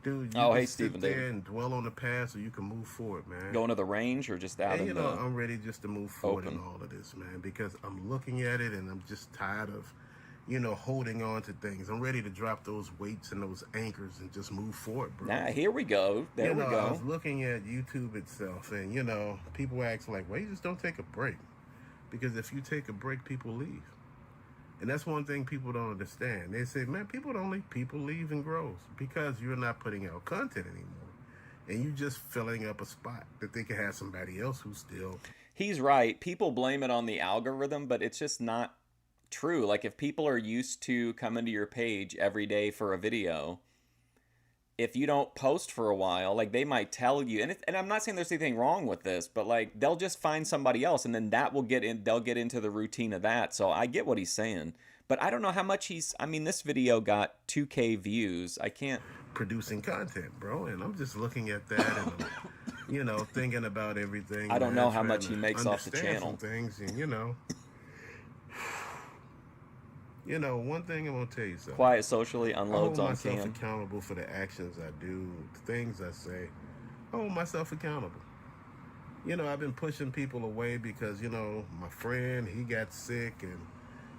Dude, you Oh, can hey, sit Stephen there David. and dwell on the past, or you can move forward, man. Going to the range or just out And, in you the know, I'm ready just to move forward open? in all of this, man, because I'm looking at it and I'm just tired of, you know, holding on to things. I'm ready to drop those weights and those anchors and just move forward, bro. Nah, here we go. There you we know, go. I was looking at YouTube itself, and, you know, people ask, like, why you just don't take a break? Because if you take a break, people leave. And that's one thing people don't understand. They say, man, people leave and grows because you're not putting out content anymore. And you just filling up a spot that they can have somebody else who's still. He's right. People blame it on the algorithm, but it's just not true. Like if people are used to coming to your page every day for a video, if you don't post for a while, like they might tell you, and I'm not saying there's anything wrong with this, but like they'll just find somebody else, and then that will they'll get into the routine of that. So I get what he's saying, but I don't know how much I mean, this video got 2K views. I can't. Producing content, bro, and I'm just looking at that and I'm thinking about everything, I don't man, know how trying much he to makes off the understand some channel. things, and one thing I'm gonna tell you something. Quiet socially I unloads hold on myself cam. accountable for the actions I do, the things I say. I hold myself accountable. I've been pushing people away because my friend, he got sick, and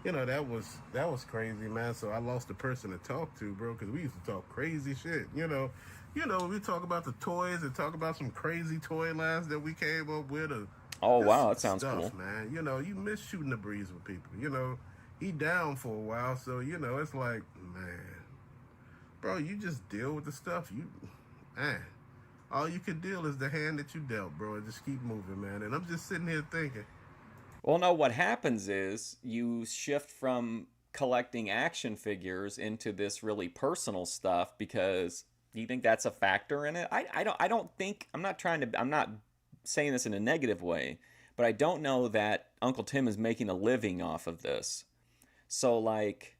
that was crazy, man. So I lost a person to talk to, bro, because we used to talk crazy shit. We talk about the toys and talk about some crazy toy lines that we came up with. Oh, Just wow, that sounds stuff, cool. man. You miss shooting the breeze with people. He down for a while, so it's like, man, bro, you just deal with the stuff. Man, all you can deal is the hand that you dealt, bro, and just keep moving, man. And I'm just sitting here thinking, Well, no, what happens is you shift from collecting action figures into this really personal stuff because do you think that's a factor in it? I don't think I'm not saying this in a negative way, but I don't know that Uncle Tim is making a living off of this. So like,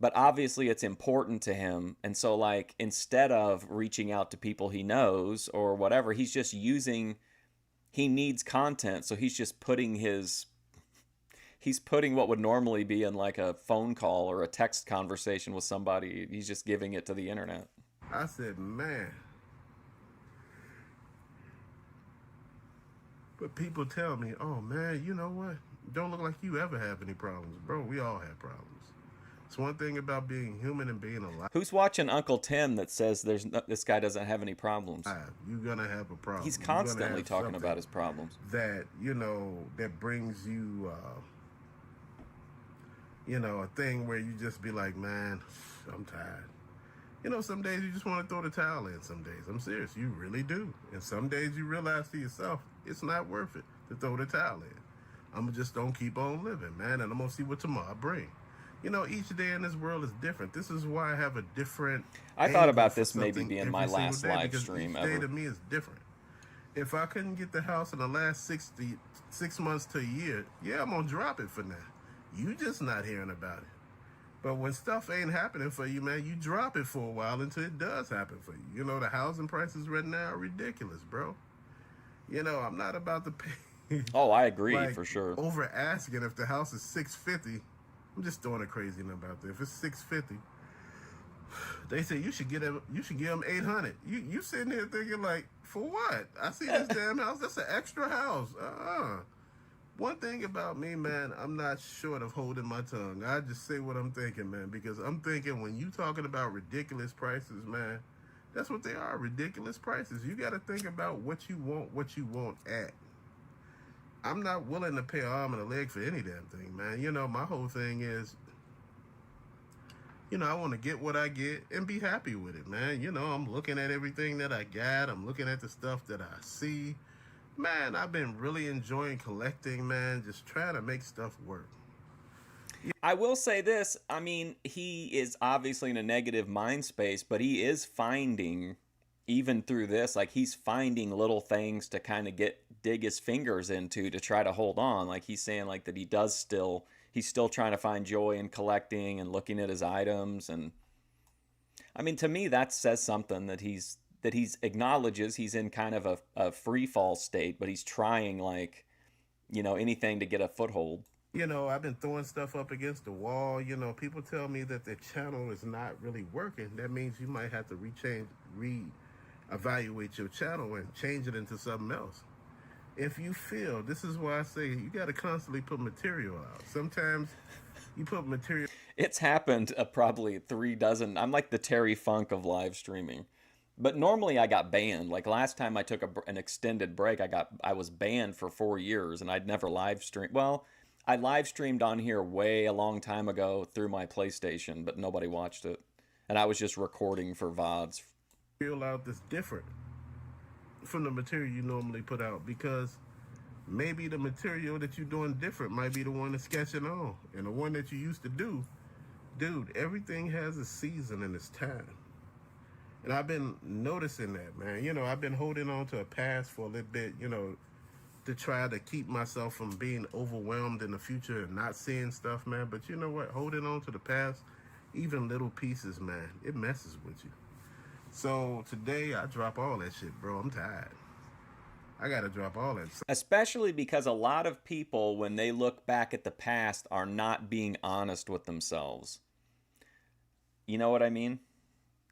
but obviously it's important to him. And so like instead of reaching out to people he knows or whatever, he needs content, so he's just putting what would normally be in like a phone call or a text conversation with somebody, he's just giving it to the internet. I said, man. But people tell me, oh, man, you know what? Don't look like you ever have any problems. Bro, we all have problems. It's one thing about being human and being alive. Who's watching Uncle Tim that says this guy doesn't have any problems? You're going to have a problem. He's constantly talking about his problems. That, that brings you, a thing where you just be like, man, I'm tired. Some days you just want to throw the towel in some days. I'm serious. You really do. And some days you realize to yourself, it's not worth it to throw the towel in. I'm just going to keep on living, man, and I'm going to see what tomorrow brings. Each day in this world is different. This is why I have a different... I thought about this maybe being my last live stream ever. Each day to me is different. If I couldn't get the house in the last 6 months to a year, yeah, I'm going to drop it for now. You just not hearing about it. But when stuff ain't happening for you, man, you drop it for a while until it does happen for you. The housing prices right now are ridiculous, bro. I'm not about to pay... Oh, I agree, for sure. Over asking if the house is $650. I'm just throwing a crazy number out there. If it's $650, they say you should give them $800. You sitting there thinking like, for what? I see this damn house. That's an extra house. One thing about me, man, I'm not short of holding my tongue. I just say what I'm thinking, man, because I'm thinking when you talking about ridiculous prices, man, that's what they are, ridiculous prices. You got to think about what you want at. I'm not willing to pay an arm and a leg for any damn thing, man. My whole thing is, I want to get what I get and be happy with it, man. I'm looking at everything that I got. I'm looking at the stuff that I see. Man, I've been really enjoying collecting, man, just trying to make stuff work. I will say this. I mean, he is obviously in a negative mind space, but he is finding, even through this, like he's finding little things to kind of dig his fingers into to try to hold on. Like he's saying like that he's still trying to find joy in collecting and looking at his items. And I mean, to me, that says something that he's acknowledges he's in kind of a free fall state, but he's trying like, anything to get a foothold. I've been throwing stuff up against the wall. People tell me that the channel is not really working. That means you might have to reevaluate your channel and change it into something else. If you feel, this is why I say you got to constantly put material out. Sometimes you put material. It's happened probably 3 dozen. I'm like the Terry Funk of live streaming. But normally I got banned. Like last time I took an extended break, I was banned for 4 years and I'd never live streamed. Well, I live streamed on here way a long time ago through my PlayStation, but nobody watched it. And I was just recording for VODs. Material out that's different from the material you normally put out, because maybe the material that you're doing different might be the one that's catching on. And the one that you used to do, dude, everything has a season and its time. And I've been noticing that, man. I've been holding on to a past for a little bit, to try to keep myself from being overwhelmed in the future and not seeing stuff, man. But you know what? Holding on to the past, even little pieces, man, it messes with you. So today I drop all that shit, bro. I'm tired. I got to drop all that. Especially because a lot of people, when they look back at the past, are not being honest with themselves. You know what I mean?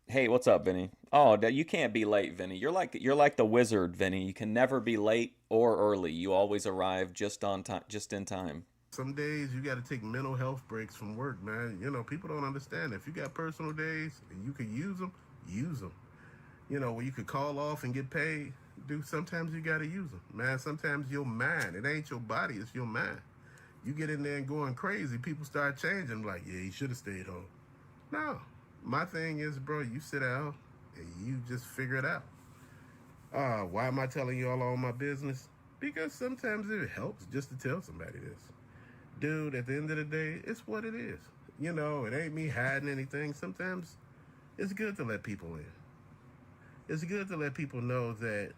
Hey, what's up, Vinny? Oh, you can't be late, Vinny. You're like the wizard, Vinny. You can never be late or early. You always arrive just on time, just in time. Some days you got to take mental health breaks from work, man. You know, people don't understand. If you got personal days and you can use them, use them. You know, where you could call off and get paid, dude, sometimes you got to use them. Man, sometimes your mind, it ain't your body, it's your mind. You get in there and going crazy, people start changing, like, yeah, you should have stayed home. No. My thing is, bro, you sit down and you just figure it out. Why am I telling you all my business? Because sometimes it helps just to tell somebody this. Dude, at the end of the day, it's what it is. You know, it ain't me hiding anything. Sometimes it's good to let people in. It's good to let people know that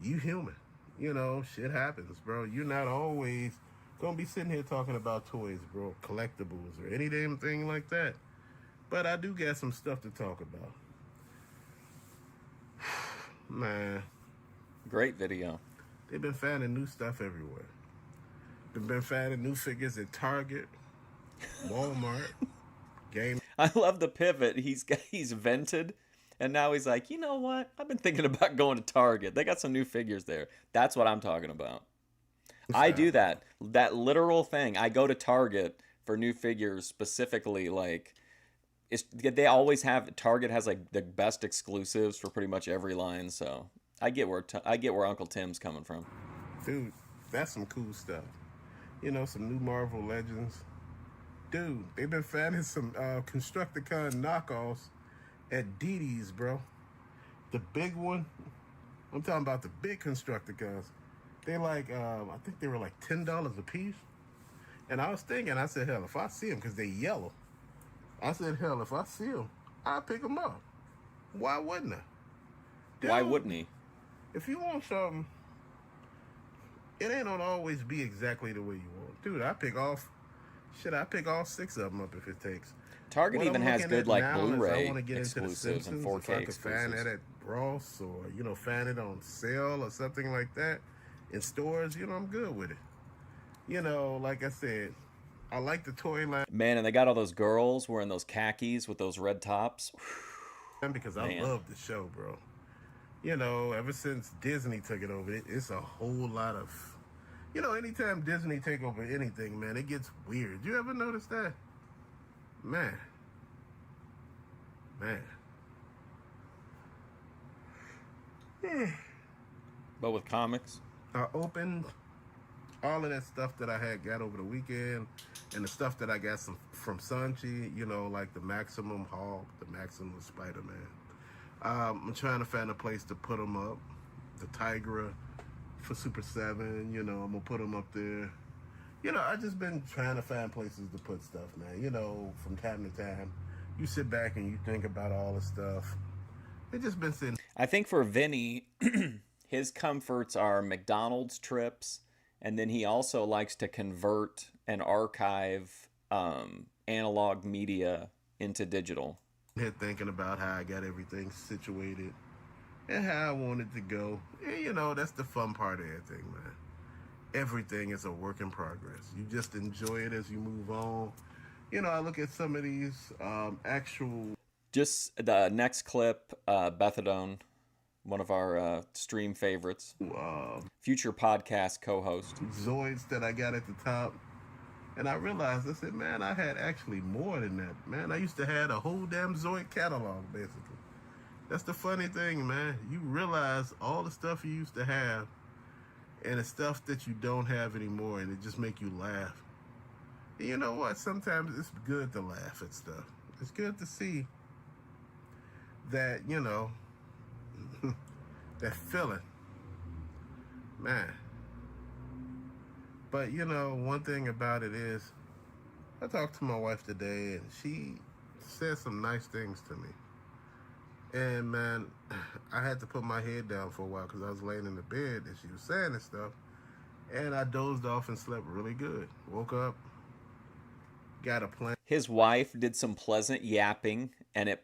you human. You know, shit happens, bro. You're not always gonna be sitting here talking about toys, bro, collectibles, or any damn thing like that. But I do got some stuff to talk about. Man. Great video. They've been finding new stuff everywhere. They've been finding new figures at Target, Walmart, Game. I love the pivot. He's vented, and now he's like, you know what? I've been thinking about going to Target. They got some new figures there. That's what I'm talking about. I do that literal thing. I go to Target for new figures specifically. Like, they always have, Target has like the best exclusives for pretty much every line. So I get where Uncle Tim's coming from. Dude, that's some cool stuff. You know, some new Marvel Legends. Dude, they've been finding some Constructicon knockoffs at DD's, bro. The big one, I'm talking about the big Constructicons. They like, I think they were like $10 a piece. And I was thinking, I said, hell, if I see them, because they yellow. I said, hell, if I see them, I'll pick them up. Why wouldn't I? Dude, why wouldn't he? If you want something, it ain't gonna always be exactly the way you want. Dude, I pick all 6 of them up if it takes. Target even has good like Blu-ray I want to get exclusives into the and Simpsons. 4K If I could exclusives. find that at Ross or, you know, find it on sale or something like that in stores, you know, I'm good with it. You know, like I said, I like the toy line. Man, and they got all those girls wearing those khakis with those red tops. Because I love the show, bro. You know, ever since Disney took it over, it's a whole lot of... You know, anytime Disney take over anything, man, it gets weird. You ever notice that? Man. But with comics, I opened all of that stuff that I had got over the weekend and the stuff that I got from Sanchi, you know, like the Maximum Hulk, the Maximum Spider-Man. I'm trying to find a place to put them up. The Tigra for Super 7, you know, I'm going to put them up there. You know, I just been trying to find places to put stuff, man. You know, from time to time, you sit back and you think about all the stuff. It just been sitting. I think for Vinny, his comforts are McDonald's trips, and then he also likes to convert and archive analog media into digital. Here thinking about how I got everything situated and how I wanted to go. And, you know, that's the fun part of everything, man. Everything is a work in progress. You just enjoy it as you move on. You know, I look at some of these actual... Just the next clip, Bethadone, one of our stream favorites. Future podcast co-host. Zoids that I got at the top. And I realized, I said, man, I had actually more than that. Man, I used to have a whole damn Zoid catalog, basically. That's the funny thing, man. You realize all the stuff you used to have and the stuff that you don't have anymore, and it just make you laugh. And you know what? Sometimes it's good to laugh at stuff. It's good to see that, you know, that feeling. Man. But, you know, one thing about it is, I talked to my wife today, and she said some nice things to me. And, man, I had to put my head down for a while because I was laying in the bed and she was saying this stuff. And I dozed off and slept really good. Woke up, got a plan. His wife did some pleasant yapping, and it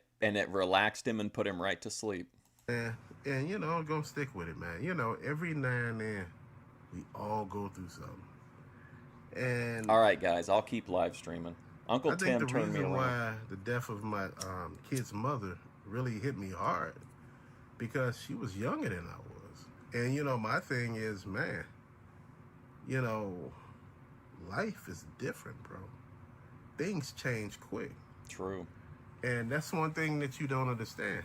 relaxed him and put him right to sleep. And and you know, gonna stick with it, man. You know, every now and then, we all go through something. And All right, guys, I'll keep live streaming. Uncle I think Tim the turned me reason around. why the death of my kid's mother really hit me hard because she was younger than I was. And you know, my thing is, man, you know, life is different, bro. Things change quick. True. And that's one thing that you don't understand.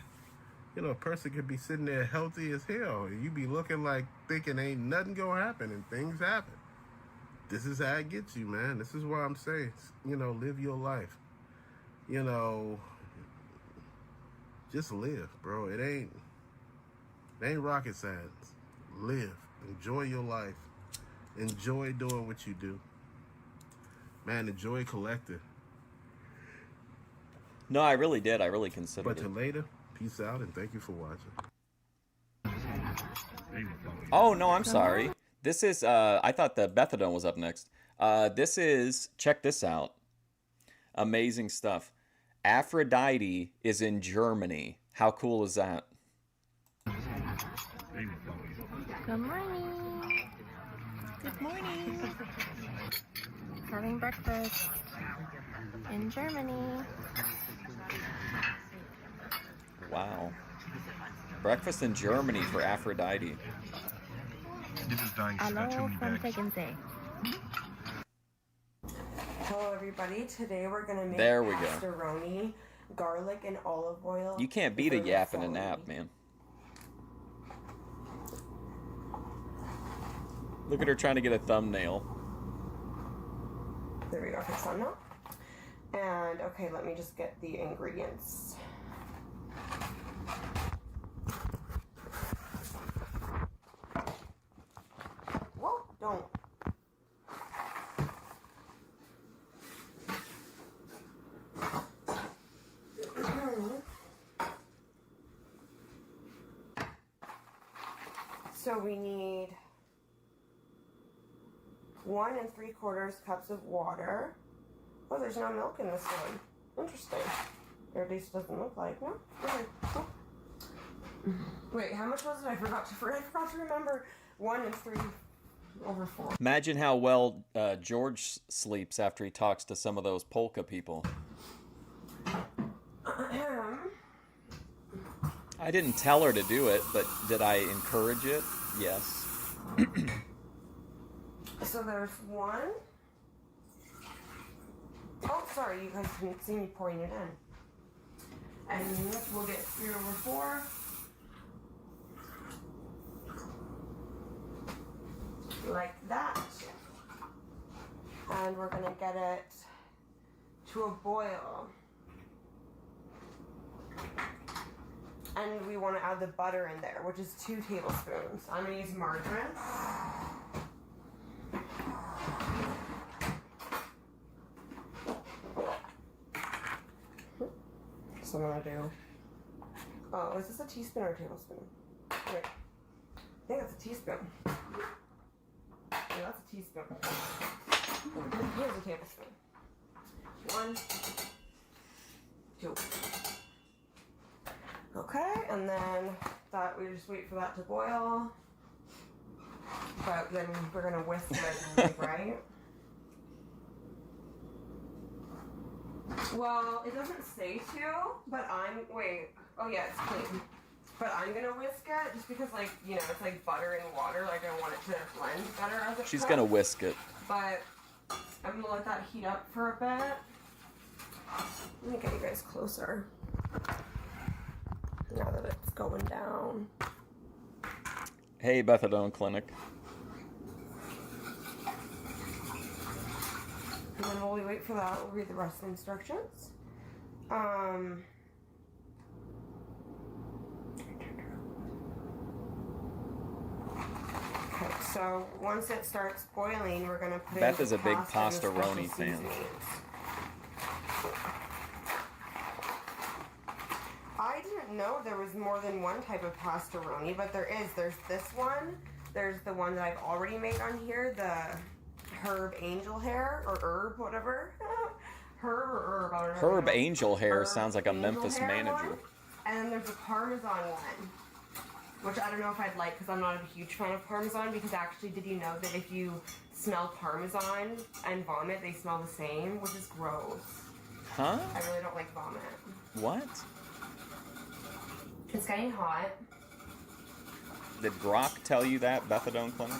You know, a person could be sitting there healthy as hell, and you be looking like thinking ain't nothing gonna happen, and things happen. This is how it gets you, man. This is why I'm saying, you know, live your life. You know, just live, bro. It ain't rocket science. Live. Enjoy your life. Enjoy doing what you do. Man, enjoy collecting. No, I really did. I really considered But it. till later, peace out, and thank you for watching. Oh, no, I'm sorry. This is, I thought the Bethadone was up next. This is, check this out. Amazing stuff. Aphrodite is in Germany. How cool is that? Good morning. Good morning. Having breakfast in Germany. Wow. Breakfast in Germany for Aphrodite. Hello from Tegernsee. Hello, everybody. Today we're gonna make There we go. pastaroni, garlic and olive oil. You can't beat a with yap in a vermicelli. nap, man. Look at her trying to get a thumbnail. There we go. Fix that now. And okay, let me just get the ingredients. Whoa! Don't. So we need 1 3/4 cups of water. Oh, there's no milk in this one. Interesting. Or at least it doesn't look like. No? Okay. Cool. Wait, how much was it? I forgot to remember. 1 3/4. Imagine how well George sleeps after he talks to some of those polka people. I didn't tell her to do it, but did I encourage it? Yes. So there's 1. Oh, sorry, you guys didn't see me pouring it in. And we'll get 3/4. Like that. And we're gonna get it to a boil. And we want to add the butter in there, which is 2 tablespoons. I'm gonna use margarine. So I'm gonna do. Oh, is this a teaspoon or a tablespoon? Wait. I think it's a teaspoon. Yeah, that's a teaspoon. Here's a tablespoon. 1, 2. Okay, and then that we just wait for that to boil. But then we're gonna whisk it, right? Well, it doesn't say to, but oh yeah, it's clean. But I'm gonna whisk it just because, like, you know, it's like butter and water. Like, I want it to blend better as it She's cooks. gonna whisk it. But I'm gonna let that heat up for a bit. Let me get you guys closer. Now that it's going down. Hey, Bethadone Clinic. And then while we wait for that, we'll read the rest of the instructions. Okay, so once it starts boiling, we're gonna put Beth in is the a big pasta and the pastaroni special fan. seasonings. I didn't know there was more than one type of pastaroni, but there is. There's this one. There's the one that I've already made on here, the herb angel hair, or herb, whatever. Herb or herb, I don't know. Herb Angel Hair Herb sounds like a Angel Memphis Hair manager. one. And then there's a Parmesan one. which I don't know if I'd like because I'm not a huge fan of Parmesan, because actually, did you know that if you smell Parmesan and vomit, they smell the same, which is gross. Huh? I really don't like vomit. What? It's getting hot. Did Brock tell you that, Methadone Clinic?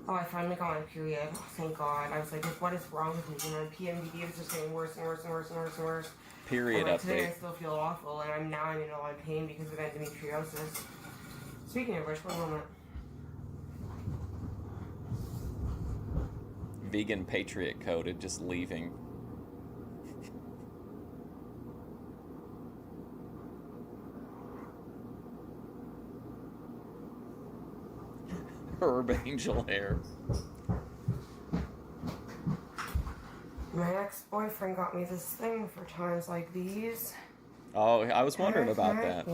Oh, I finally got my period. Oh, thank God. I was like, what is wrong with me? You know, PMDD is just getting worse and worse and worse and worse and worse. Period like, today I update. still feel awful, and I'm in a lot of pain because of endometriosis. Speaking of which, one moment. Vegan Patriot coded, just leaving. Herb Angel hair. My ex-boyfriend got me this thing for times like these. Oh, I was wondering about that.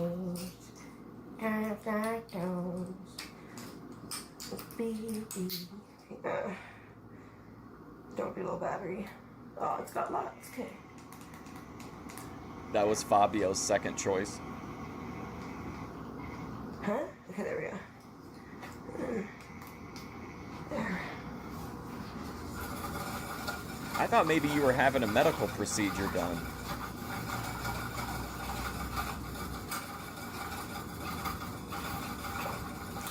Don't be low battery. Oh, it's got lots. Okay. That was Fabio's second choice. Huh? Okay, there we go. There. I thought maybe you were having a medical procedure done.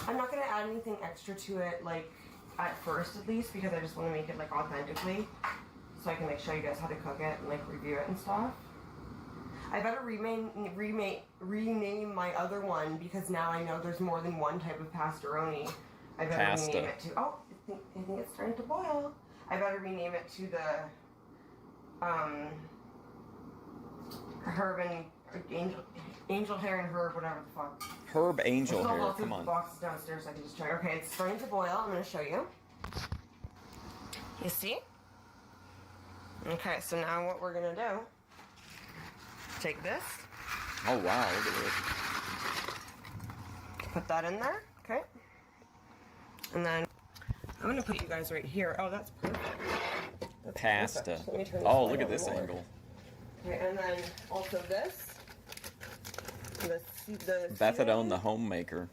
I'm not gonna add anything extra to it, like, at first at least, because I just want to make it, like, authentically, so I can, like, show you guys how to cook it and, like, review it and stuff. I better rename my other one, because now I know there's more than one type of pastaroni. I better rename it to, oh, I think it's starting to boil. I better rename it to the, herb and, angel hair and herb, whatever the fuck. Herb Angel There's hair, lots come of on. boxes downstairs I can just try. Okay, it's starting to boil. I'm going to show you. You see? Okay, so now what we're going to do, take this, Oh wow, look at this. put that in there, okay? And then I'm going to put you guys right here. Oh, that's perfect. That's Pasta. perfect. Let me turn this Oh, light look at on this more. angle. Okay, and then also this. The Methadone, the homemaker.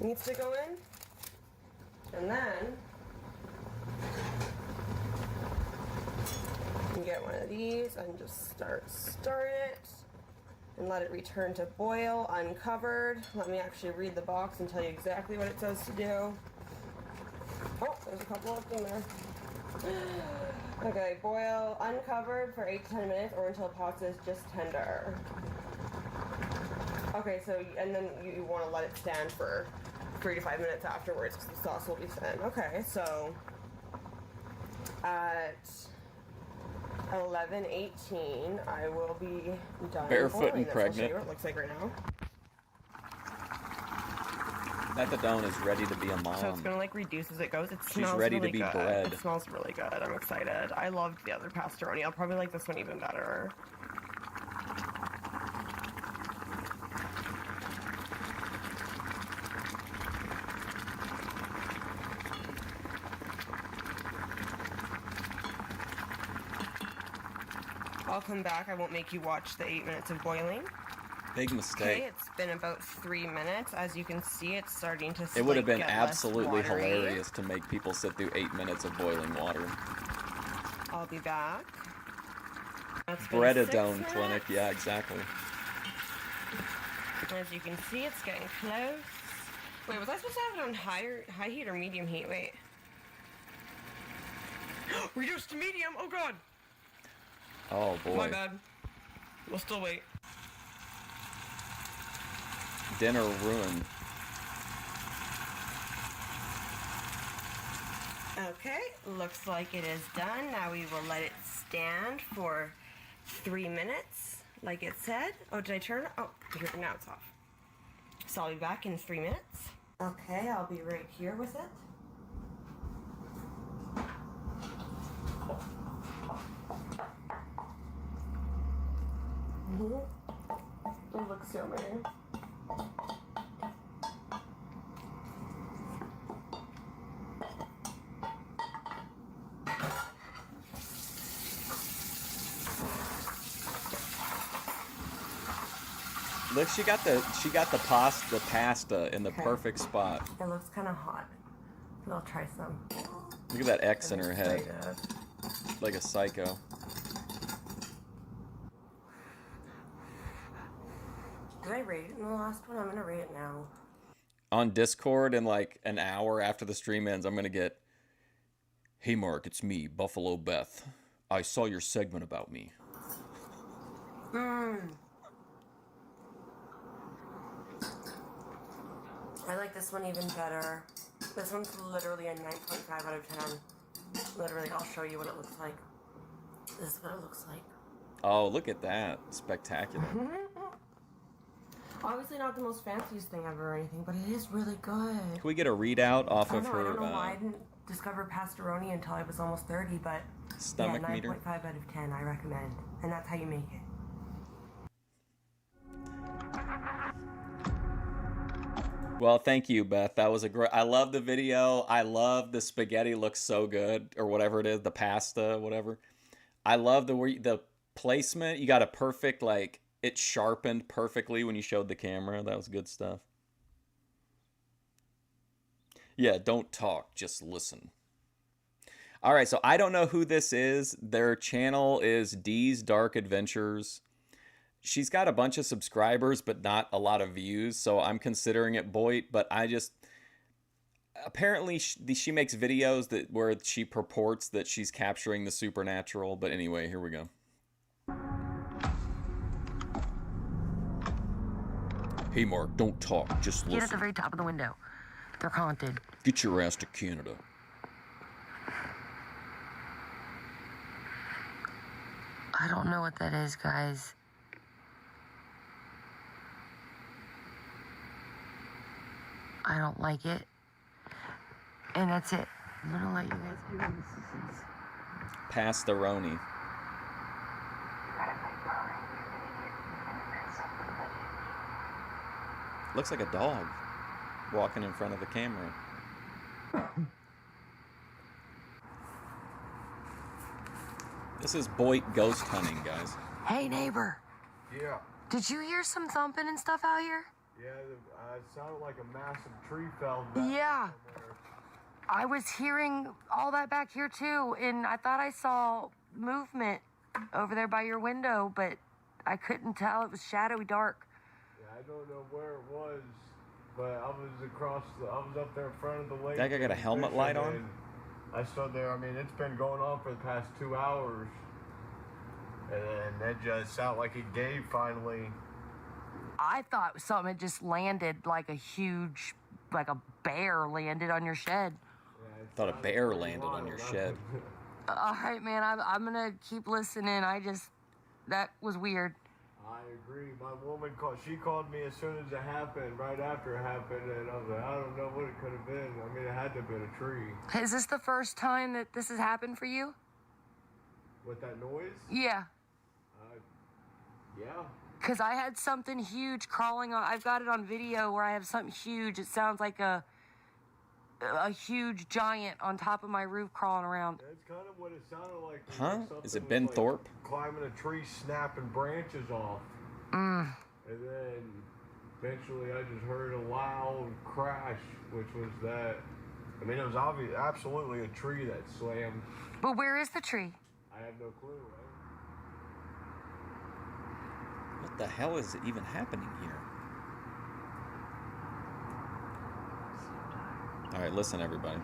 needs to go in. And then you get one of these and just start it and let it return to boil uncovered. Let me actually read the box and tell you exactly what it says to do. Oh, there's a couple left in there. Okay, boil uncovered for 8 to 10 minutes or until pasta is just tender. Okay, so, and then you want to let it stand for 3 to 5 minutes afterwards because the sauce will be thin. Okay, so at 11:18, I will be done. Barefoot and boiling this. I'll show pregnant. you what it looks like right now. Methadone is ready to be a mom. So it's gonna like reduce as it goes. It smells ready to really be good. bred. It smells really good. I'm excited. I loved the other pastaroni. I'll probably like this one even better. I'll come back. I won't make you watch the 8 minutes of boiling. Big Okay, mistake. it's been about 3 minutes. As you can see, it's starting to It would have been get less absolutely watery. hilarious to make people sit through 8 minutes of boiling water. I'll be back. That's been 6 Breadadone minutes. clinic, yeah, exactly. As you can see, it's getting close. Wait, was I supposed to have it on high heat or medium heat? Wait. Reduced to medium. Oh god. Oh boy. My bad. We'll still wait. Dinner ruined. Okay, looks like it is done. Now we will let it stand for 3 minutes, like it said. Oh, did I turn it? Oh, here, now it's off. So I'll be back in 3 minutes. Okay, I'll be right here with it. It looks yummy. Look, she got the pasta in the perfect spot. It looks kind of hot. But I'll try some. Look at that X in her head. Excited. Like a psycho. Did I rate it in the last one? I'm gonna rate it now. On Discord, in like an hour after the stream ends, I'm gonna get, "Hey Mark, it's me, Buffalo Beth. I saw your segment about me." I like this one even better. This one's literally a 9.5 out of 10. Literally, I'll show you what it looks like. This is what it looks like. Oh, look at that. Spectacular. Obviously not the most fanciest thing ever or anything, but it is really good. Can we get a readout off of her I don't know why I didn't discover pastaroni until I was almost 30, but stomach yeah, meter? 9.5 out of 10, I recommend. And that's how you make it. Well, thank you, Beth. That was a great... I love the video. I love the spaghetti looks so good, or whatever it is, the pasta, whatever. I love the placement. You got a perfect, like, it sharpened perfectly when you showed the camera. That was good stuff. Yeah, don't talk, just listen. All right, so I don't know who this is. Their channel is D's Dark Adventures. She's got a bunch of subscribers, but not a lot of views, so I'm considering it BOYT, but I just... Apparently, she makes videos where she purports that she's capturing the supernatural, but anyway, here we go. Hey, Mark, don't talk, just listen. Get at the very top of the window. They're haunted. Get your ass to Canada. I don't know what that is, guys. I don't like it. And that's it. I'm gonna let you guys do this. Pastaroni. Looks like a dog walking in front of the camera. This is BOYT ghost hunting, guys. Hey, neighbor. Yeah. Did you hear some thumping and stuff out here? Yeah, it sounded like a massive tree fell back. Yeah. I was hearing all that back here too, and I thought I saw movement over there by your window, but I couldn't tell. It was shadowy dark. Yeah, I don't know where it was, but I was up there in front of the lake. That guy got a helmet light on? I stood there. I mean, it's been going on for the past 2 hours, and it just sounded like it gave finally. I thought something had just landed, like a bear landed on your shed. Yeah, Thought a bear landed on your shed. All right, man, I'm gonna keep listening. That was weird. I agree. My woman called me as soon as it happened, right after it happened, and I was like, I don't know what it could have been. I mean, it had to have been a tree. Is this the first time that this has happened for you? With that noise? Yeah. Yeah. Because I had something huge crawling on. I've got it on video where I have something huge. It sounds like a huge giant on top of my roof crawling around. That's kind of what it sounded like. Huh? Is it Something Ben was, Thorpe? Climbing a tree, snapping branches off. Mm. And then eventually I just heard a loud crash, which was that. I mean, it was absolutely a tree that slammed. But where is the tree? I have no clue, right? What the hell is even happening here? All right, listen, everybody.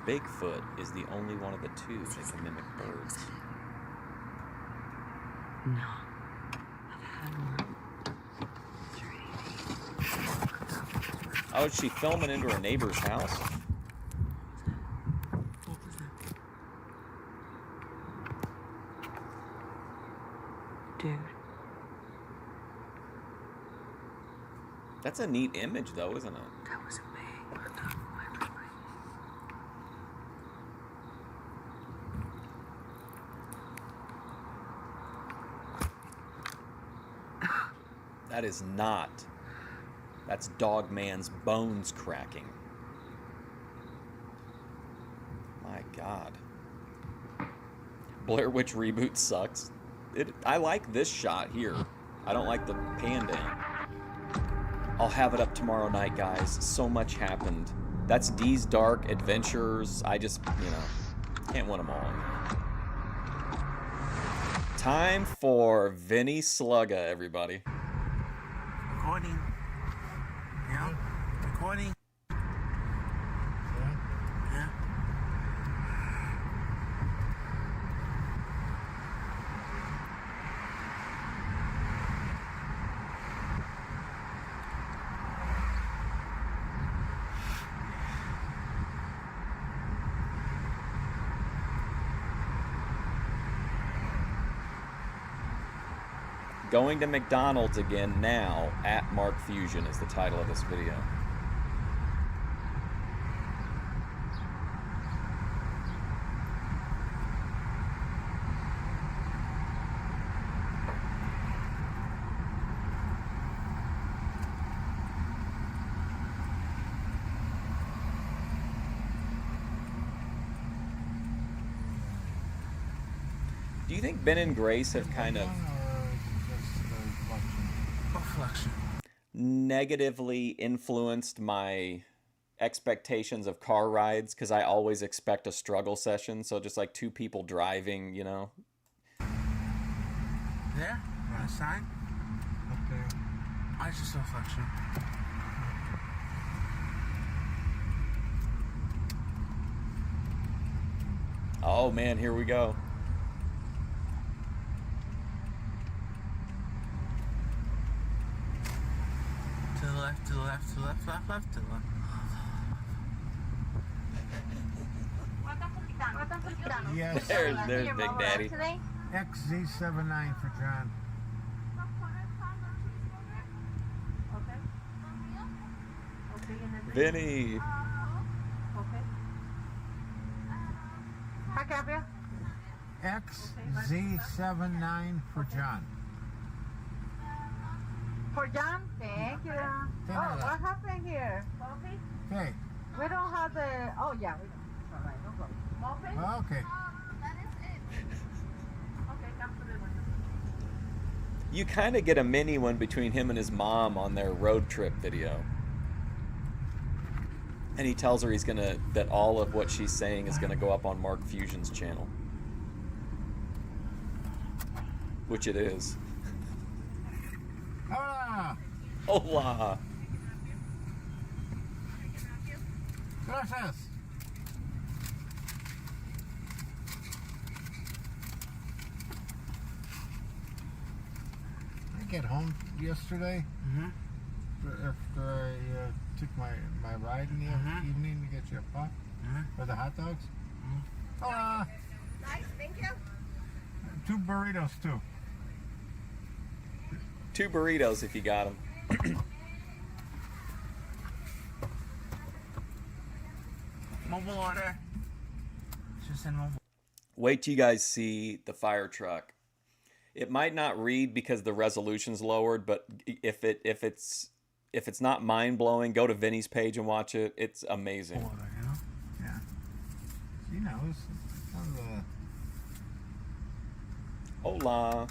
Bigfoot is the only one of the two that can mimic birds. No. Oh, is she filming into her neighbor's house? Dude. That's a neat image, though, isn't it? That was me. That is not. That's Dog Man's bones cracking. My God. Blair Witch Reboot sucks. I like this shot here. I don't like the pan down. I'll have it up tomorrow night, guys. So much happened. That's D's Dark Adventures. I just, you know, can't win them all. Time for Vinny Slugga, everybody. Recording. Yeah. Recording. Yeah. Going to McDonald's again now at Mark Fusion is the title of this video. Do you think Ben and Grace have kind of negatively influenced my expectations of car rides? Because I always expect a struggle session, so just like two people driving, you know. There? Right side? Okay. Isoflexion. Oh man, here we go. To the left, to the left, to the left, left, left, to the left. Yes. There's Big Daddy. XZ79 for John. Vinny. Hi, Gabriel. XZ79 for John. For John? Thank you. Oh, what happened here? Okay. We don't have the... Oh, yeah, we don't. It's all right, no problem. Okay. You kind of get a mini one between him and his mom on their road trip video. And he tells her he's gonna, that all of what she's saying is gonna go up on Mark Fusion's channel. Which it is. Hola. Hola. Gracias. I get home yesterday after I took my ride in the evening to get you a pop for the hot dogs. Hola. Nice, thank you. 2 burritos too. 2 burritos if you got them. Mobile order. Just in mobile. Wait till you guys see the fire truck. It might not read because the resolution's lowered, but if it's not mind blowing, go to Vinny's page and watch it. It's amazing. Order, you know? Yeah. She knows. Hola.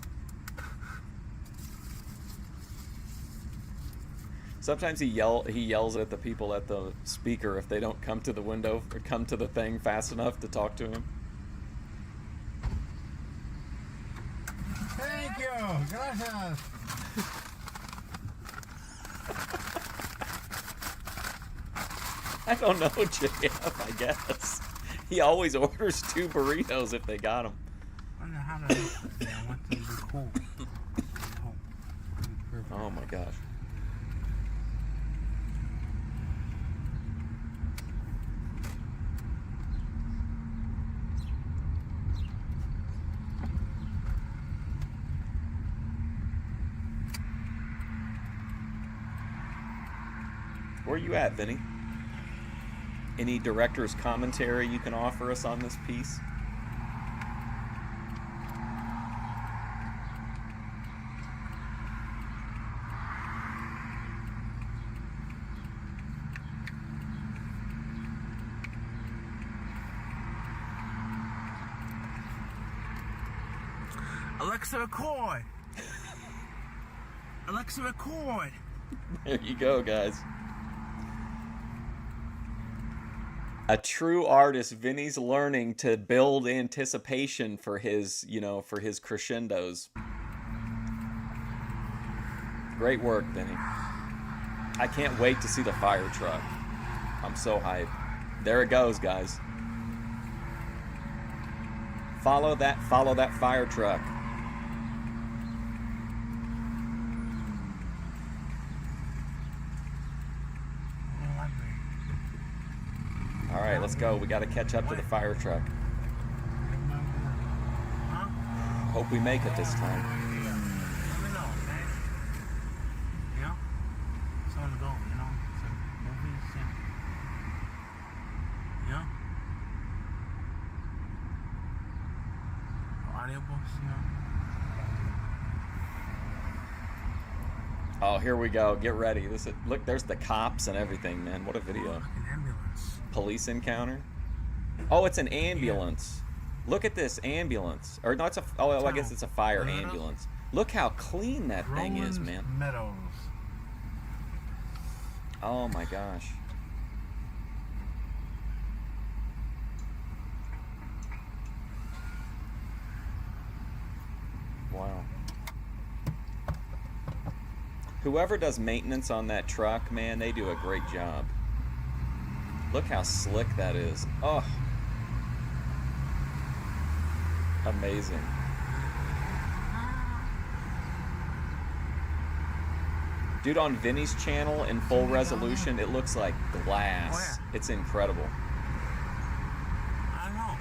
Sometimes he yells at the people at the speaker if they don't come to the window or come to the thing fast enough to talk to him. Thank you. Gracias. I don't know, JF, I guess. He always orders 2 burritos if they got them. I don't know how to. I want them to be cool. Oh my gosh. Where you at, Vinny? Any director's commentary you can offer us on this piece? Alexa, record. Alexa, record. There you go, guys. A true artist, Vinny's learning to build anticipation for his, you know, for his crescendos. Great work, Vinny. I can't wait to see the fire truck. I'm so hyped. There it goes, guys. Follow that fire truck. All right, let's go. We got to catch up to the fire truck. Hope we make it this time. Let me know, okay? You know? Someone to go, you know? So, movies, you know? Audiobooks, you know? Oh, here we go. Get ready. Look, there's the cops and everything, man. What a video. Like an ambulance. Police encounter. Oh, it's an ambulance. Look at this ambulance. Or no, it's a. Oh, I guess it's a fire ambulance. Look how clean that thing is, man. Meadows. Oh my gosh. Wow. Whoever does maintenance on that truck, man, they do a great job. Look how slick that is. Oh. Amazing. Dude, on Vinny's channel in full resolution, it looks like glass. Oh, yeah. It's incredible. I don't know.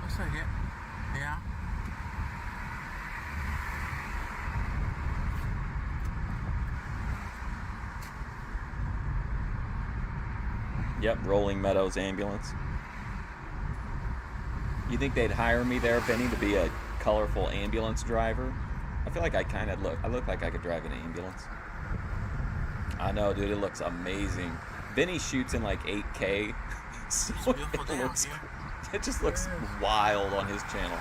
Looks like it. Yeah. Yep, Rolling Meadows ambulance. You think they'd hire me there, Vinny, to be a colorful ambulance driver? I feel like I look like I could drive an ambulance. I know, dude, it looks amazing. Vinny shoots in like 8K, so it just looks wild on his channel.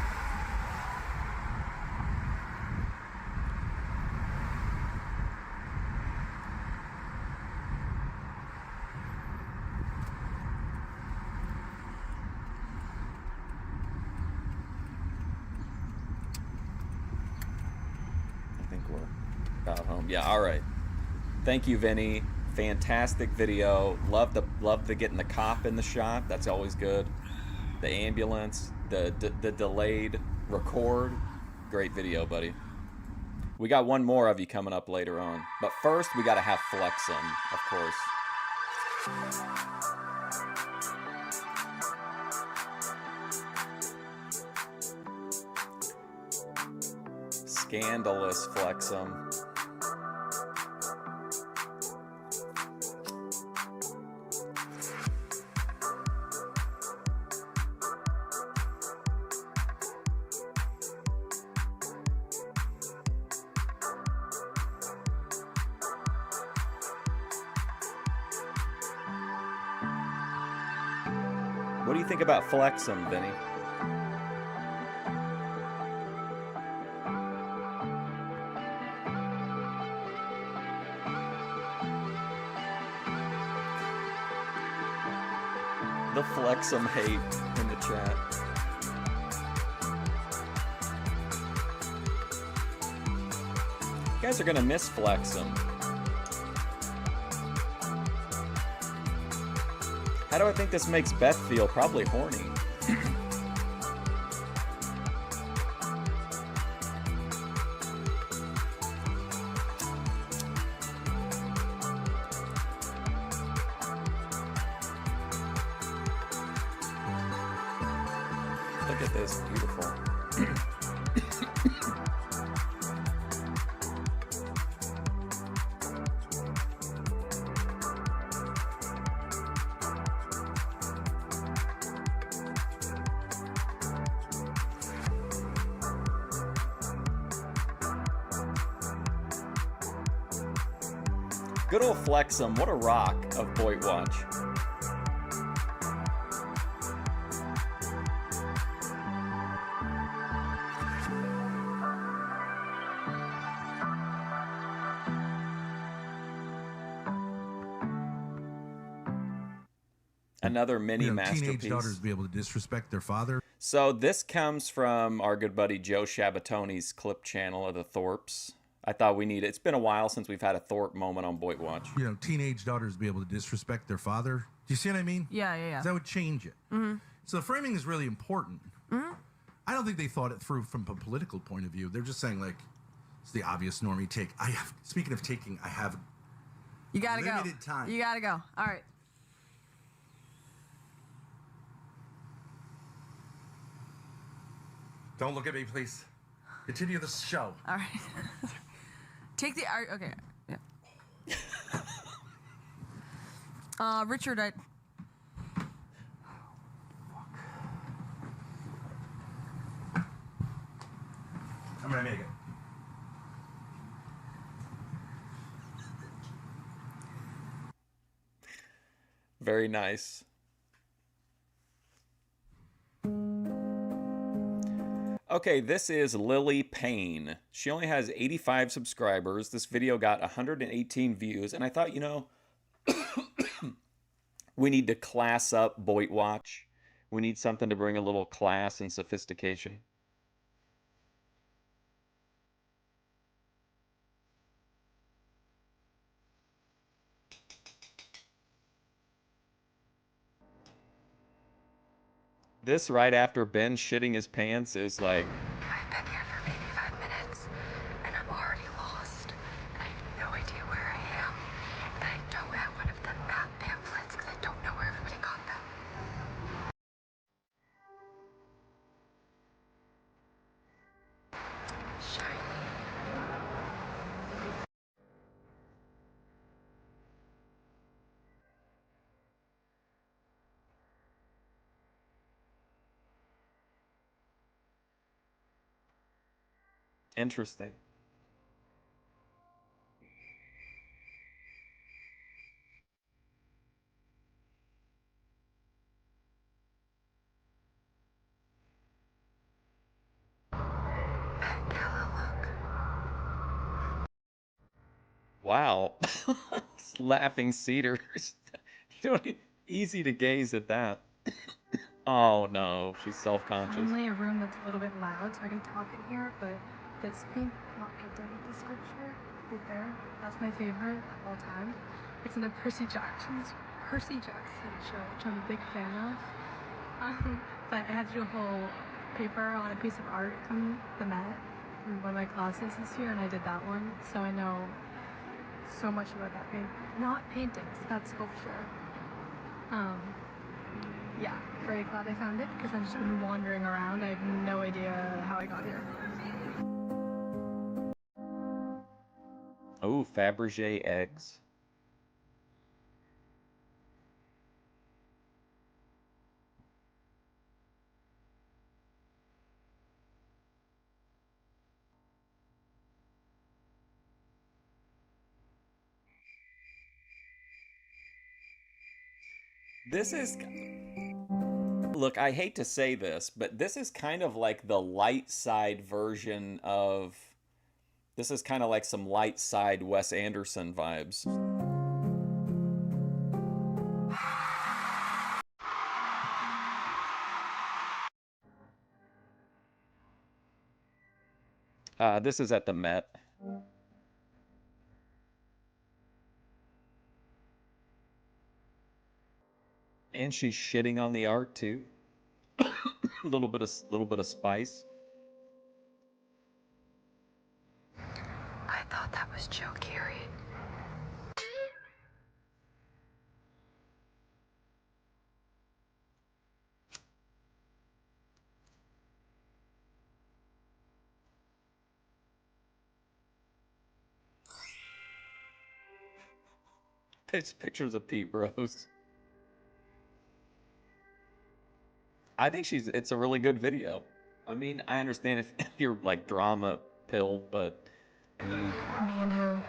About home. Yeah, all right. Thank you, Vinny. Fantastic video. Love the getting the cop in the shot. That's always good. The ambulance, the delayed record. Great video, buddy. We got one more of you coming up later on. But first, we got to have Flexum, of course. Scandalous Flexum. What do you think about Flexum, Vinny? The Flexum hate in the chat. You guys are gonna miss Flexum. How do I think this makes Beth feel? Probably horny. Look at this, beautiful. Good old Flexum, what a rock of BOYTWatch. Another mini masterpiece. Teenage daughters be able to disrespect their father. So this comes from our good buddy Joe Shabatoni's clip channel of the Thorpes. I thought we need it. It's been a while since we've had a Thorpe moment on BOYTWatch. You know, teenage daughters be able to disrespect their father. Do you see what I mean? Yeah. That would change it. So the framing is really important. I don't think they thought it through from a political point of view. They're just saying, like, it's the obvious normie take. Speaking of taking, I have You gotta limited go. time. You gotta go. All right. Don't look at me, please. Continue the show. All right. Take the okay. Yeah. Richard, I'm gonna make it. Very nice. Okay, this is Lily Payne. She only has 85 subscribers. This video got 118 views, and I thought, you know, we need to class up BOYTWatch. We need something to bring a little class and sophistication. This right after Ben shitting his pants is like... I've been here for maybe 5 minutes, and I'm already lost. I have no idea where I am. And I don't have one of the map pamphlets because I don't know where everybody got them. Shiny. Interesting. Wow. Laughing cedars. You know, easy to gaze at that. Oh no, she's self-conscious. Only a room that's a little bit loud, so I can talk in here, but this paint, not painted with the sculpture right there, that's my favorite of all time. It's in the Percy Jackson show, which I'm a big fan of. But I had to do a whole paper on a piece of art from the Met in one of my classes this year, and I did that one, so I know so much about that paint. Not paintings, that sculpture. Yeah, very glad I found it because I've just been wandering around. I have no idea how I got here. Oh, Fabergé eggs. This is... Look, I hate to say this, but this is kind of like the light side version of... This is kind of like some light side Wes Anderson vibes. This is at the Met. And she's shitting on the art too. A little bit of spice. I thought that was Joe Carey. It's pictures of Pete Rose. I think it's a really good video. I mean, I understand if you're like drama pilled, but I mean, Me and him.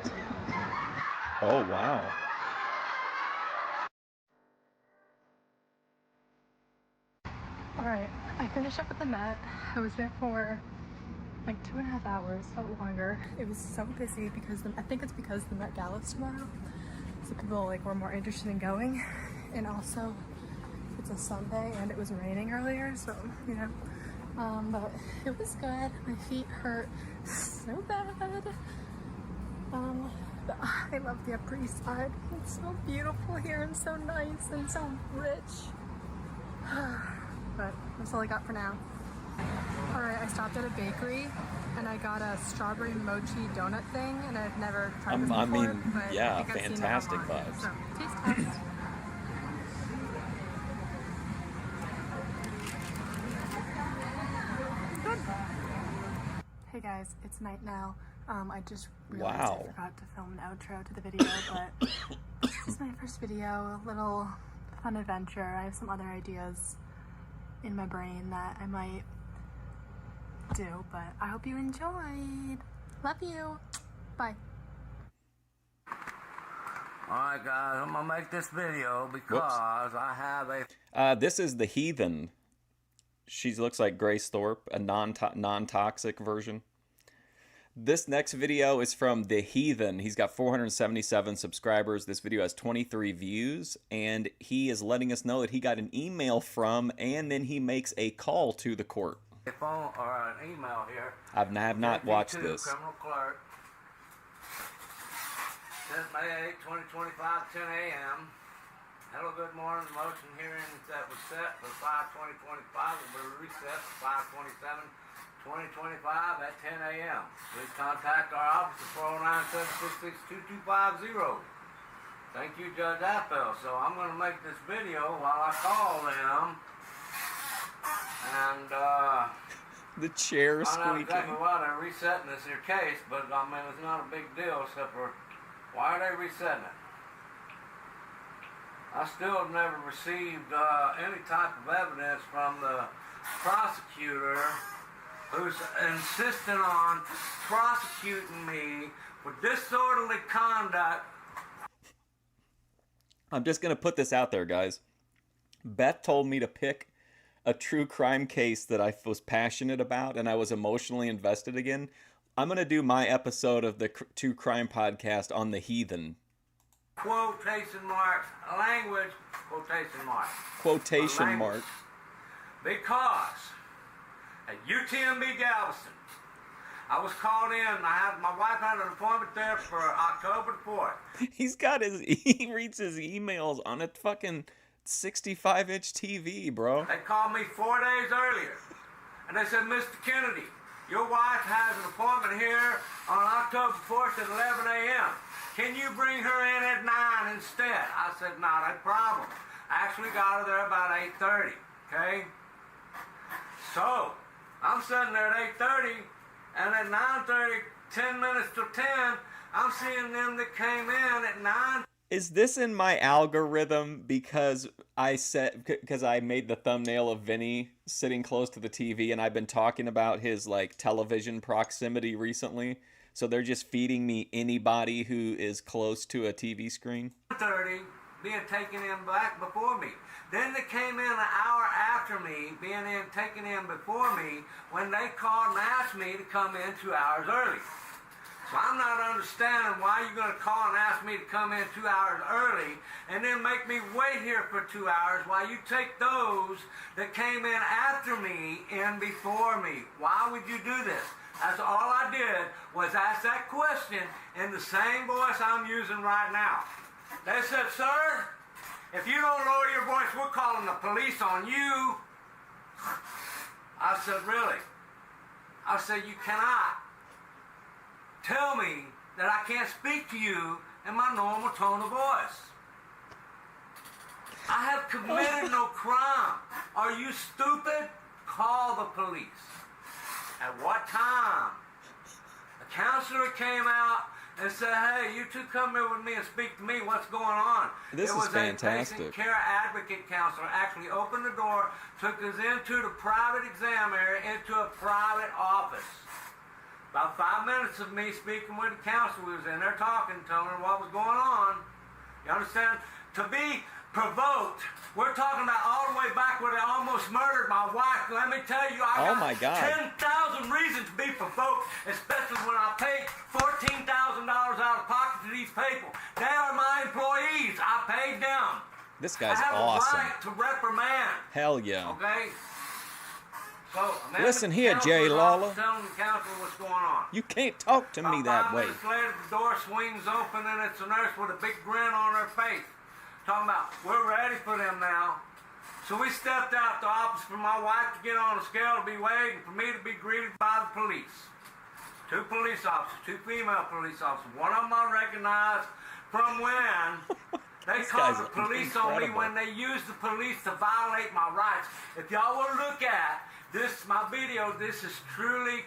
oh wow. Alright, I finished up at the Met. I was there for like 2.5 hours, felt longer. It was so busy because I think it's because the Met Gala's tomorrow. So people like were more interested in going. And also It's a Sunday and it was raining earlier, so, you know. But it was good. My feet hurt so bad. But I love the Upper East Side. It's so beautiful here and so nice and so rich. But that's all I got for now. Alright, I stopped at a bakery and I got a strawberry mochi donut thing, and I've never tried this before. I mean, but yeah, I think I've seen it fantastic online. vibes. So, taste test. Good. Hey guys, it's night now. I just realized Wow. I forgot to film an outro to the video, but this is my first video, a little fun adventure. I have some other ideas in my brain that I might do, but I hope you enjoyed. Love you. Bye. Alright guys, I'm gonna make this video because I have a... This is The Heathen. She looks like Grace Thorpe, a non-toxic version. This next video is from The Heathen. He's got 477 subscribers. This video has 23 views, and he is letting us know that he got an email from, and then he makes a call to the court. A phone or an email here. I have not watched this. Criminal clerk. Since May 8, 2025, 10 a.m. Hello, good morning. The motion hearing that was set for 5/20/25 will be recessed to 5/27/2025 at 10 a.m. Please contact our office at 409-766-2250. Thank you, Judge Appel. So I'm going to make this video while I call them. And, The chair I don't know squeaking. exactly why they're resetting this here case, but I mean, it's not a big deal except for why are they resetting it? I still have never received any type of evidence from the prosecutor who's insisting on prosecuting me for disorderly conduct. I'm just going to put this out there, guys. Beth told me to pick a true crime case that I was passionate about and I was emotionally invested in. I'm going to do my episode of the True Crime Podcast on The Heathen. Quotation marks, language, quotation marks. Quotation Language. mark. Because at UTMB Galveston, I was called in. My wife had an appointment there for October 4th. He reads his emails on a fucking 65-inch TV, bro. They called me 4 days earlier, and they said, Mr. Kennedy, your wife has an appointment here on October 4th at 11 a.m. Can you bring her in at 9 instead? I said, not a problem. I actually got her there about 8:30, okay? So, I'm sitting there at 8:30, and at 9:30, 10 minutes to 10, I'm seeing them that came in at 9. Is this in my algorithm because I made the thumbnail of Vinny sitting close to the TV and I've been talking about his like television proximity recently? So they're just feeding me anybody who is close to a TV screen? 30 being taken in back before me. Then they came in an hour after me, taken in before me, when they called and asked me to come in 2 hours early. So I'm not understanding why you're going to call and ask me to come in 2 hours early and then make me wait here for 2 hours while you take those that came in after me in before me. Why would you do this? That's all I did was ask that question in the same voice I'm using right now. They said, sir, if you don't lower your voice, we're calling the police on you. I said, really? I said, you cannot tell me that I can't speak to you in my normal tone of voice. I have committed no crime. Are you stupid? Call the police. At what time? A counselor came out and said, hey, you two come here with me and speak to me. What's going on? This is fantastic. A patient care advocate counselor actually opened the door, took us into the private exam area, into a private office. About 5 minutes of me speaking with the counselor was in there talking, telling her what was going on. You understand? To be provoked. We're talking about all the way back where they almost murdered my wife. Let me tell you, I got 10,000 reasons to be provoked, especially when I paid $14,000 out of pocket to these people. They are my employees. I paid them. This guy's I have awesome. a right to reprimand. Hell yeah. Okay? So, Listen here, Jay Lawler. Telling the counselor what's going on. You can't talk to me that way. 5 minutes later, the door swings open and it's a nurse with a big grin on her face. Talking about, we're ready for them now. So we stepped out the office for my wife to get on the scale to be weighed and for me to be greeted by the police. 2 police officers, 2 female police officers. One of them I recognized from when they called the police on me when they used the police to violate my rights. If y'all will look at this, my video, this is truly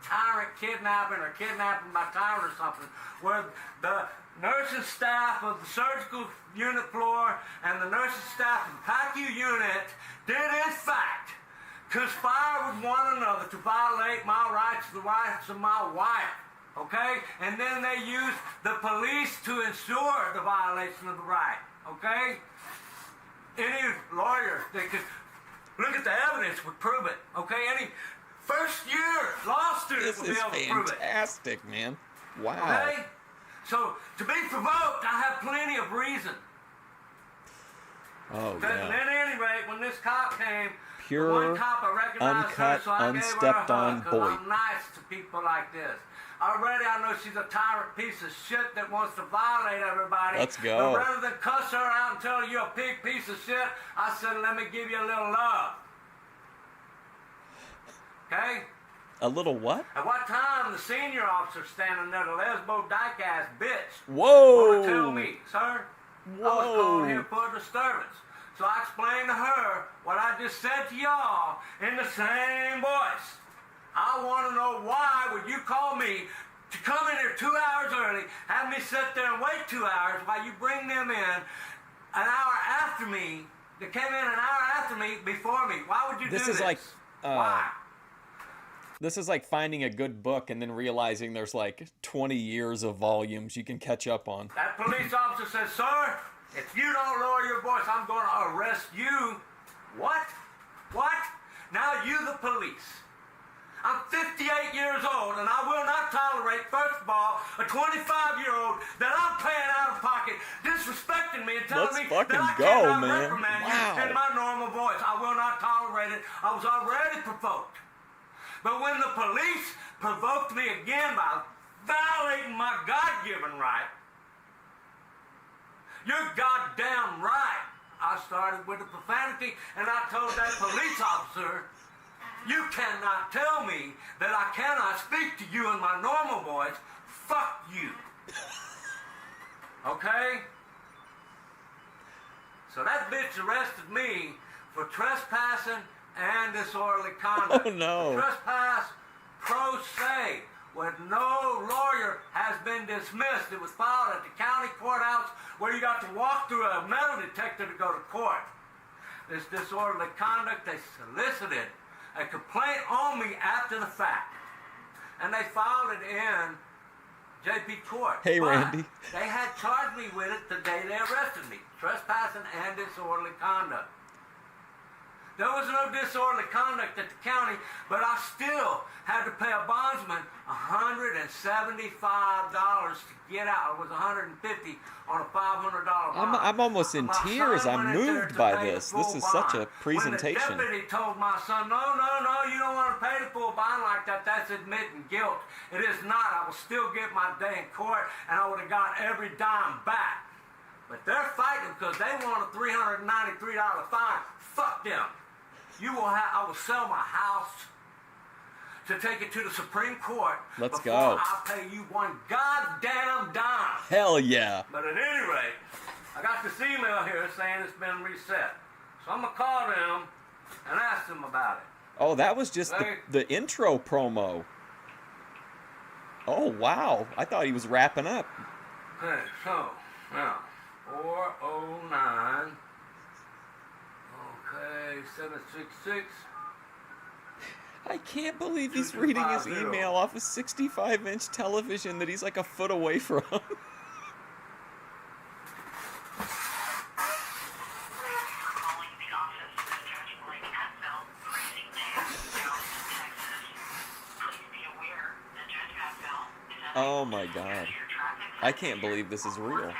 tyrant kidnapping or kidnapping by tyrant or something, where the nursing staff of the surgical unit floor and the nursing staff of the PACU unit did in fact conspire with one another to violate my rights, the rights of my wife. Okay? And then they used the police to ensure the violation of the right. Okay? Any lawyer that could look at the evidence would prove it. Okay? Any first-year law student This would be is able to prove it. fantastic, man. Wow. Okay? So, to be provoked, I have plenty of reason. Oh, But yeah. at any rate, when this cop came, Pure, one cop I recognized her, uncut, so I gave her a unstepped on hug, 'cause Boyd. I'm nice to people like this. Already I know she's a tyrant piece of shit that wants to violate everybody. Let's go. But rather than cuss her out and tell her you're a pig piece of shit, I said, let me give you a little love. Okay? A little what? At what time the senior officer standing there, the lesbo dyke ass bitch, Whoa! wanna tell me, sir, I was calling here for a disturbance. So I explained to her what I just said to y'all in the same voice. I want to know why would you call me to come in here 2 hours early, have me sit there and wait 2 hours while you bring them in an hour after me, they came in an hour after me, before me. Why would you do this? This is like, why? This is like finding a good book and then realizing there's like 20 years of volumes you can catch up on. That police officer says, sir, if you don't lower your voice, I'm going to arrest you. What? What? Now you the police. I'm 58 years old, and I will not tolerate, first of all, a 25-year-old that I'm paying out of pocket disrespecting me and telling me that I cannot reprimand you in my normal voice. I will not tolerate it. I was already provoked. But when the police provoked me again by violating my God-given right, you're goddamn right. I started with a profanity, and I told that police officer, you cannot tell me that I cannot speak to you in my normal voice. Fuck you. Okay? So that bitch arrested me for trespassing and disorderly conduct. Oh, no. Trespass pro se with no lawyer has been dismissed. It was filed at the county courthouse where you got to walk through a metal detector to go to court. This disorderly conduct, they solicited a complaint on me after the fact. And they filed it in JP Court. Hey, But Randy. they had charged me with it the day they arrested me. Trespassing and disorderly conduct. There was no disorderly conduct at the county, but I still had to pay a bondsman $175 to get out. It was $150 on a $500 bond. I'm almost in tears. I'm moved by this. This is such a presentation. When the deputy told my son, no, you don't want to pay the full bond like that. That's admitting guilt. It is not. I will still get my day in court, and I would have got every dime back. But they're fighting because they want a $393 fine. Fuck them. I will sell my house to take it to the Supreme Court. Let's before go. I pay you one goddamn dime. Hell yeah. But at any rate, I got this email here saying it's been reset. So I'm going to call them and ask them about it. Oh, that was just the intro promo. Oh, wow. I thought he was wrapping up. Okay, so, now, 409. Okay, 766. I can't believe he's reading his email off a 65-inch television that he's like a foot away from. Oh my God. I can't believe this is real.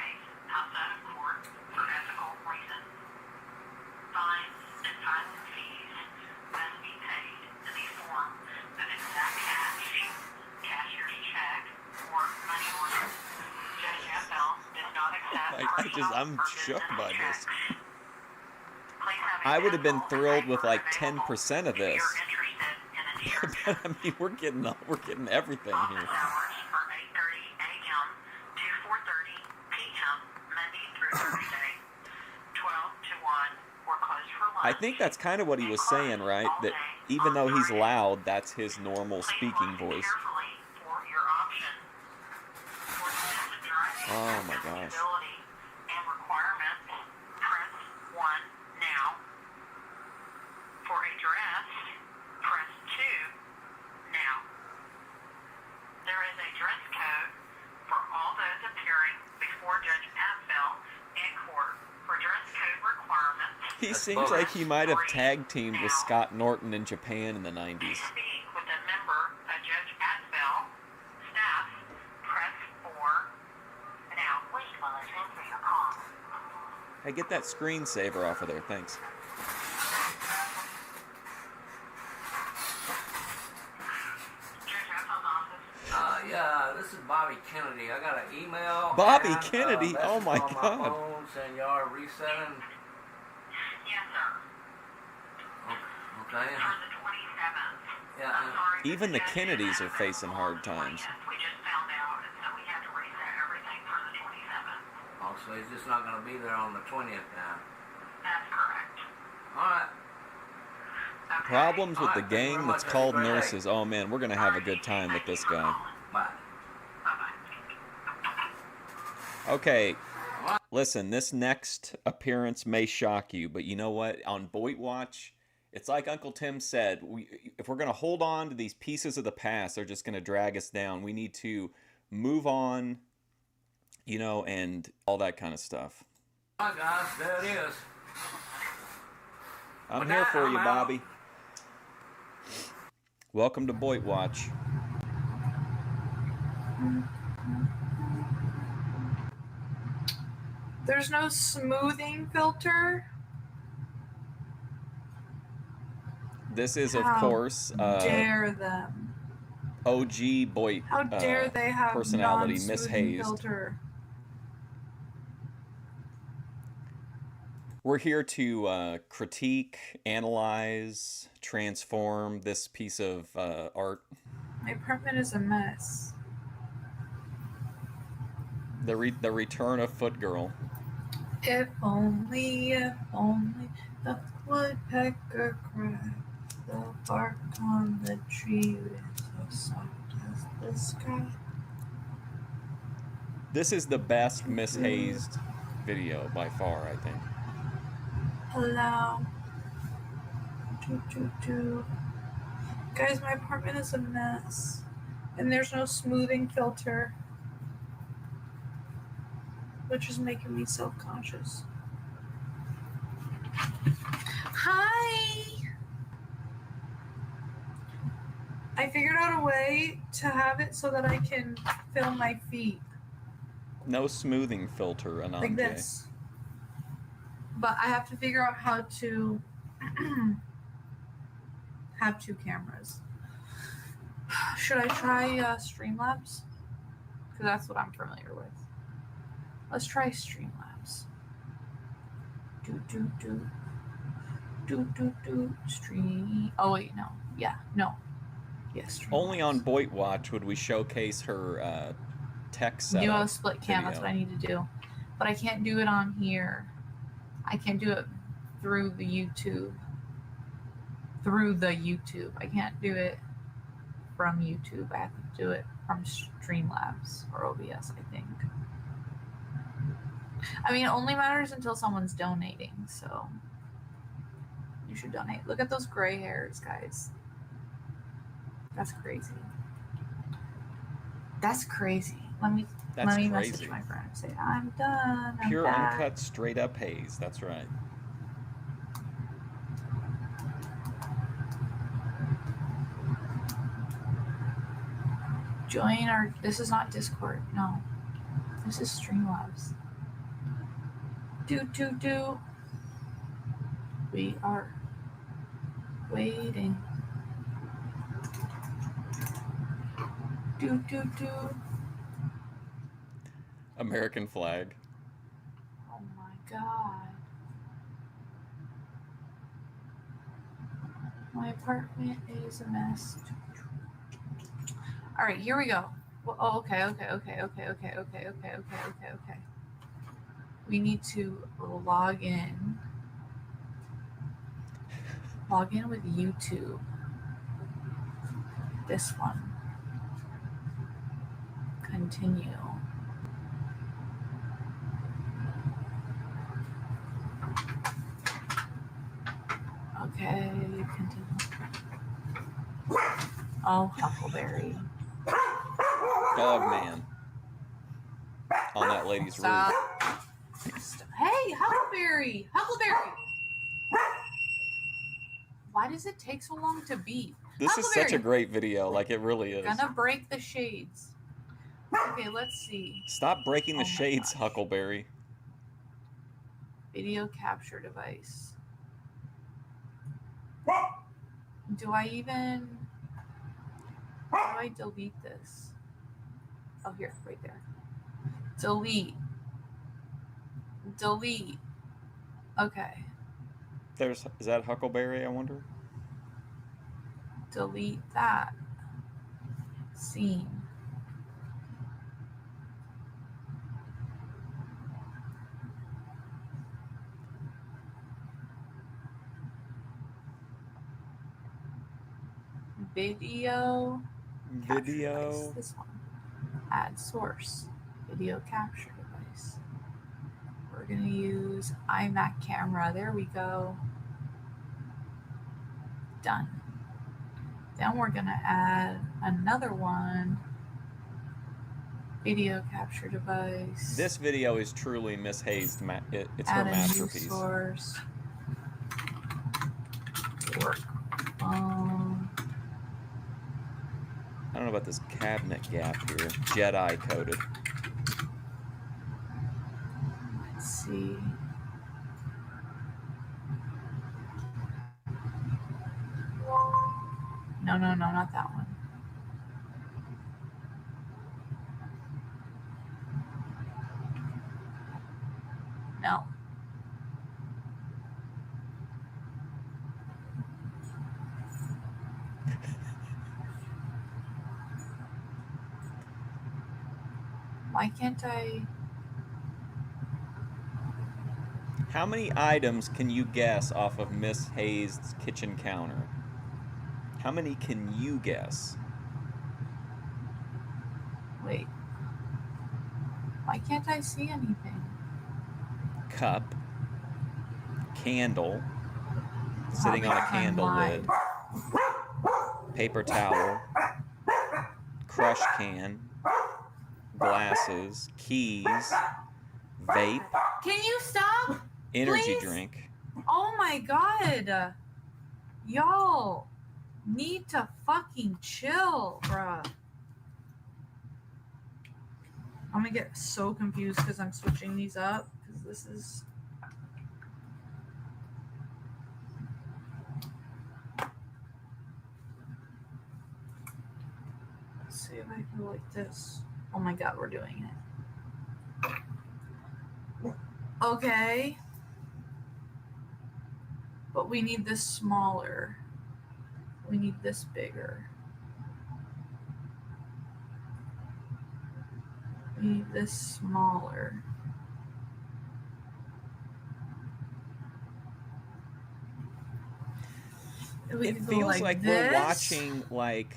I'm shook by this. I would have been thrilled with like 10% of this. But I mean, we're getting everything here. I think that's kind of what he was saying, right? That even though he's loud, that's his normal speaking voice. Oh my gosh. He seems like he might have tag teamed with Scott Norton in Japan in the 90s. Hey, get that screensaver off of there, thanks. Yeah, this is Bobby Kennedy. I got an email. Bobby and, Kennedy? Oh my on God. my phone saying y'all are resetting. Yes, sir. Okay. For the 27th. Yeah. I'm sorry. Even the Kennedys are facing hard times. We just found out, and so we had to reset everything for the 27th. Oh, so he's just not going to be there on the 20th now. That's correct. All right. Okay. Problems with the Alright, thank you gang very that's much. called Have a great day. nurses. Oh man, we're going to have a good time with this guy. Bye. Bye-bye. Okay, listen, this next appearance may shock you, but you know what? On BOYTWatch, it's like Uncle Tim said, if we're going to hold on to these pieces of the past, they're just going to drag us down. We need to move on, you know, and all that kind of stuff. All right, guys, there it is. I'm With here that, for I'm you, out. Bobby. Welcome to BOYTWatch. There's no smoothing filter. This is, of How course, dare them? OG BOYT How dare they have personality, Miss non-smoothing Hayes. filter? We're here to critique, analyze, transform this piece of art. My apartment is a mess. The return of Foot Girl. If only the woodpecker cried, the bark on the tree was so soft as the sky. This is the best Miss Hayes video by far, I think. Hello. Guys, my apartment is a mess. And there's no smoothing filter. Which is making me self-conscious. Hi! I figured out a way to have it so that I can film my feet. No smoothing filter, Anand. Like this. But I have to figure out how to have two cameras. Should I try Streamlabs? Because that's what I'm familiar with. Let's try Streamlabs. Stream. Oh wait, no. Yeah, no. Yes. Streamlabs. Only on BOYTWatch would we showcase her tech setup. Do a split cam. video. That's what I need to do. But I can't do it on here. I can't do it through the YouTube. I can't do it from YouTube. I have to do it from Streamlabs or OBS, I think. I mean, it only matters until someone's donating, so you should donate. Look at those gray hairs, guys. That's crazy. That's crazy. Let me crazy. message my friend and say, I'm done. I'm Pure, back. uncut, straight up Hayes. That's right. Join our. This is not Discord. No. This is Streamlabs. Do. We are waiting. Do. American flag. god. My apartment is a mess. All right, here we go. Well, oh, okay. We need to log in. Log in with YouTube. This one. Continue. Okay, continue. Oh, Huckleberry. Dog man. On that lady's Stop. roof. Hey, Huckleberry! Huckleberry! Why does it take so long to beep? This is such a great video. Like, it really is. Gonna break the shades. Okay, let's see. Stop breaking the shades, Huckleberry. Video capture device. Do I delete this? Oh, here, right there. Delete. Delete. Okay. Is that Huckleberry, I wonder? Delete that. Scene. Video. Video. This one. Add source. Video capture device. We're going to use iMac camera. There we go. Done. Then we're going to add another one. Video capture device. This video is truly Miss Hayes' it's add her masterpiece. New source. Work phone. I don't know about this cabinet gap here. Jedi coded. Let's see. No, not that one. No. Why can't I? How many items can you guess off of Miss Hayes' kitchen counter? How many can you guess? Wait. Why can't I see anything? Cup. Candle. Sitting on a candle lid. Paper towel. Crush can. Glasses. Keys. Vape. Can you stop? Energy Please? drink. Oh my god. Y'all need to fucking chill, bruh. I'm gonna get so confused because I'm switching these up because this is. Let's see if I can go like this. Oh my god, we're doing it. Okay. But we need this smaller. We need this bigger. We need this smaller. It feels like we're watching like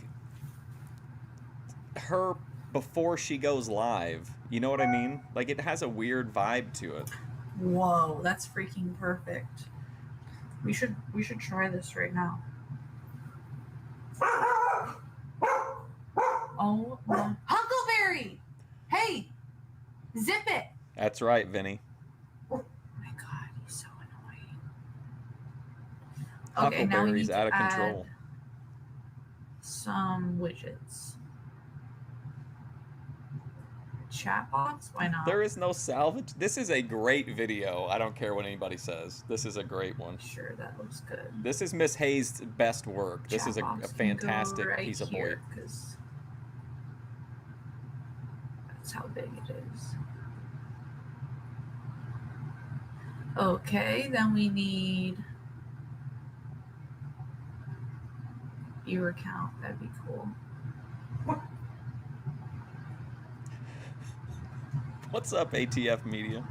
her before she goes live. You know what I mean? Like, it has a weird vibe to it. Whoa, that's freaking perfect. We should try this right now. Oh my Huckleberry! Hey! Zip it! That's right, Vinny. Oh my god, he's so annoying. Okay, now we need Huckleberry's to out of add control. some widgets. Chat box? Why not? There is no salvage. This is a great video. I don't care what anybody says. This is a great one. Sure, that looks good. This is Miss Hayes' best work. This is a fantastic right piece of here, work. 'cause that's how big it is. Okay, then we need viewer count. That'd be cool. What's up, ATF Media?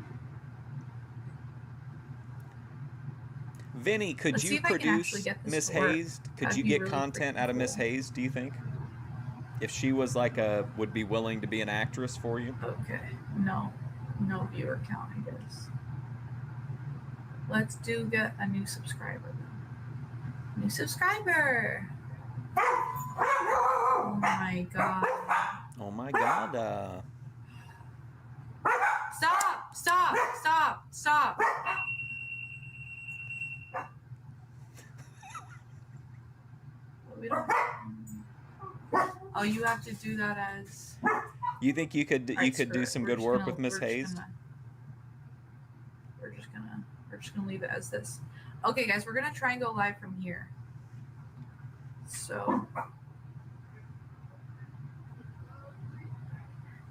Vinny, could Let's see you if I can actually produce get this Miss to work. Hayes? Could That'd you be get really content freaking out of Miss cool. Hayes, do you think? If she was like would be willing to be an actress for you? Okay, no viewer count, I guess. Let's get a new subscriber though. New subscriber! Oh my god. Oh my god. Stop! We don't. Oh, you have to do that as. You think you could do some good work with Miss Hayes? We're just gonna leave it as this. Okay, guys, we're gonna try and go live from here. So,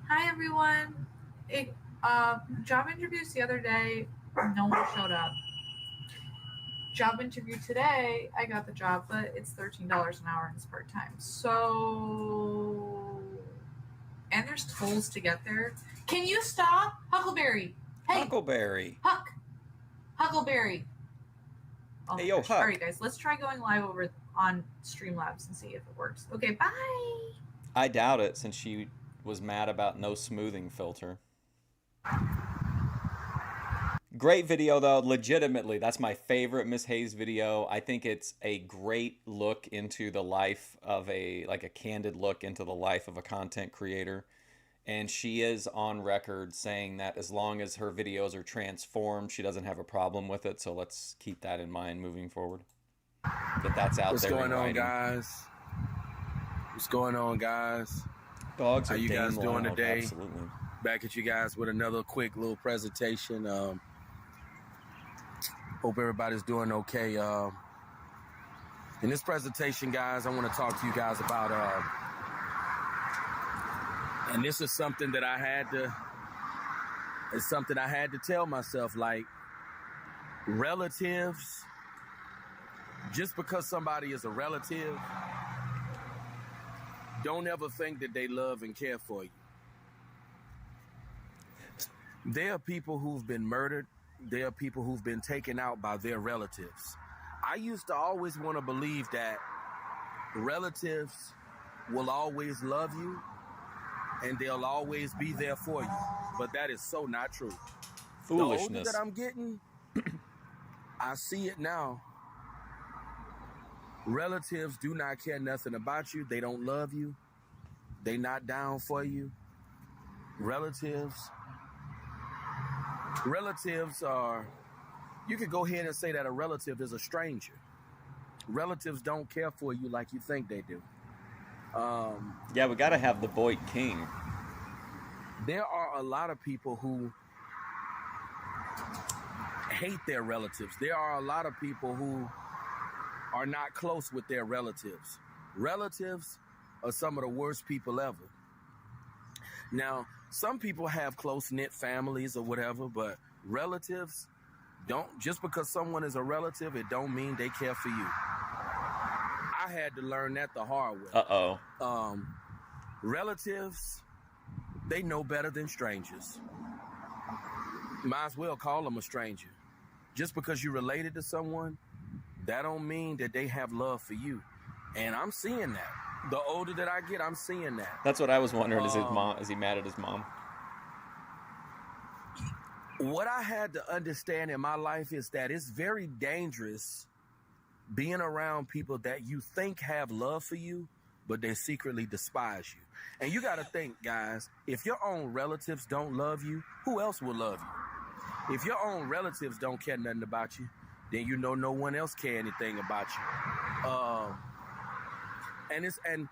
hi everyone. Job interviews the other day, no one showed up. Job interview today, I got the job, but it's $13 an hour and it's part-time. So, and there's tolls to get there. Can you stop? Huckleberry. Hey. Huckleberry. Huckleberry. Oh hey, yo, gosh. Huck. All right, guys, let's try going live over on Streamlabs and see if it works. Okay, bye. I doubt it, since she was mad about no smoothing filter. Great video though, legitimately. That's my favorite Miss Hayes video. I think it's a great look into the life of a candid look into the life of a content creator. And she is on record saying that as long as her videos are transformed, she doesn't have a problem with it. So let's keep that in mind moving forward. That's out there. What's going on, guys? What's going on, guys? Dogs How are you guys damn doing loud. today? Absolutely. Back at you guys with another quick little presentation. Hope everybody's doing okay. In this presentation, guys, I want to talk to you guys about, and this is something that I had to tell myself, like, relatives, just because somebody is a relative, don't ever think that they love and care for you. There are people who've been murdered. There are people who've been taken out by their relatives. I used to always want to believe that relatives will always love you and they'll always be there for you. But that is so not true. Foolishness. The older that I'm getting, I see it now. Relatives do not care nothing about you. They don't love you. They not down for you. Relatives are, you could go ahead and say that a relative is a stranger. Relatives don't care for you like you think they do. Yeah, we got to have the BOYT King. There are a lot of people who hate their relatives. There are a lot of people who are not close with their relatives. Relatives are some of the worst people ever. Now, some people have close-knit families or whatever, but relatives don't, just because someone is a relative, it don't mean they care for you. I had to learn that the hard way. Uh-oh. Relatives, they know better than strangers. Might as well call them a stranger. Just because you're related to someone, that don't mean that they have love for you. And I'm seeing that. The older that I get, I'm seeing that. That's what I was wondering. Is he mad at his mom? What I had to understand in my life is that it's very dangerous being around people that you think have love for you, but they secretly despise you. And you got to think, guys, if your own relatives don't love you, who else will love you? If your own relatives don't care nothing about you, then you know no one else care anything about you. And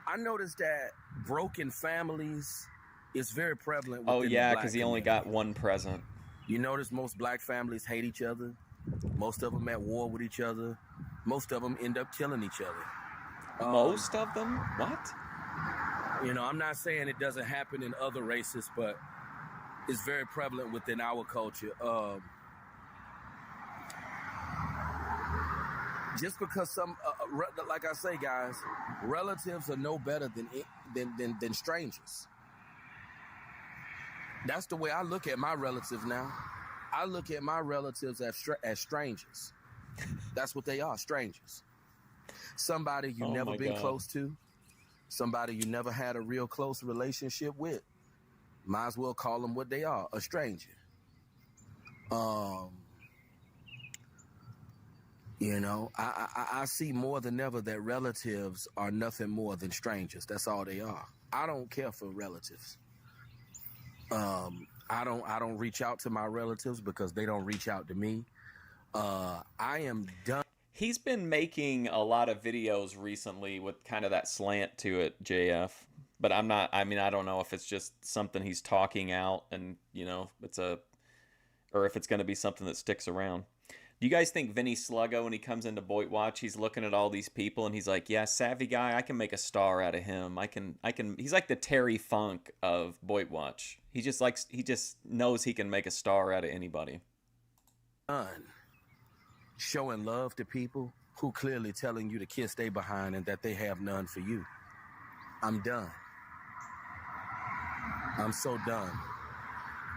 I noticed that broken families is very prevalent within Oh yeah, because he only got one present. You notice most black families hate each other. Most of them at war with each other. Most of them end up killing each other. Most of them? What? You know, I'm not saying it doesn't happen in other races, but it's very prevalent within our culture. Just because like I say, guys, relatives are no better than strangers. That's the way I look at my relatives now. I look at my relatives as strangers. That's what they are, strangers. Somebody you never been close to, somebody you never had a real close relationship with. Might as well call them what they are, a stranger. You know, I see more than ever that relatives are nothing more than strangers. That's all they are. I don't care for relatives. I don't reach out to my relatives because they don't reach out to me. I am done. He's been making a lot of videos recently with kind of that slant to it, JF. But I don't know if it's just something he's talking out and, you know, or if it's going to be something that sticks around. Do you guys think Vinny Sluggo, when he comes into BOYTWatch, he's looking at all these people and he's like, yeah, savvy guy, I can make a star out of him. He's like the Terry Funk of BOYTWatch. He just knows he can make a star out of anybody. Showing love to people who clearly telling you to kiss they behind and that they have none for you. I'm done. I'm so done.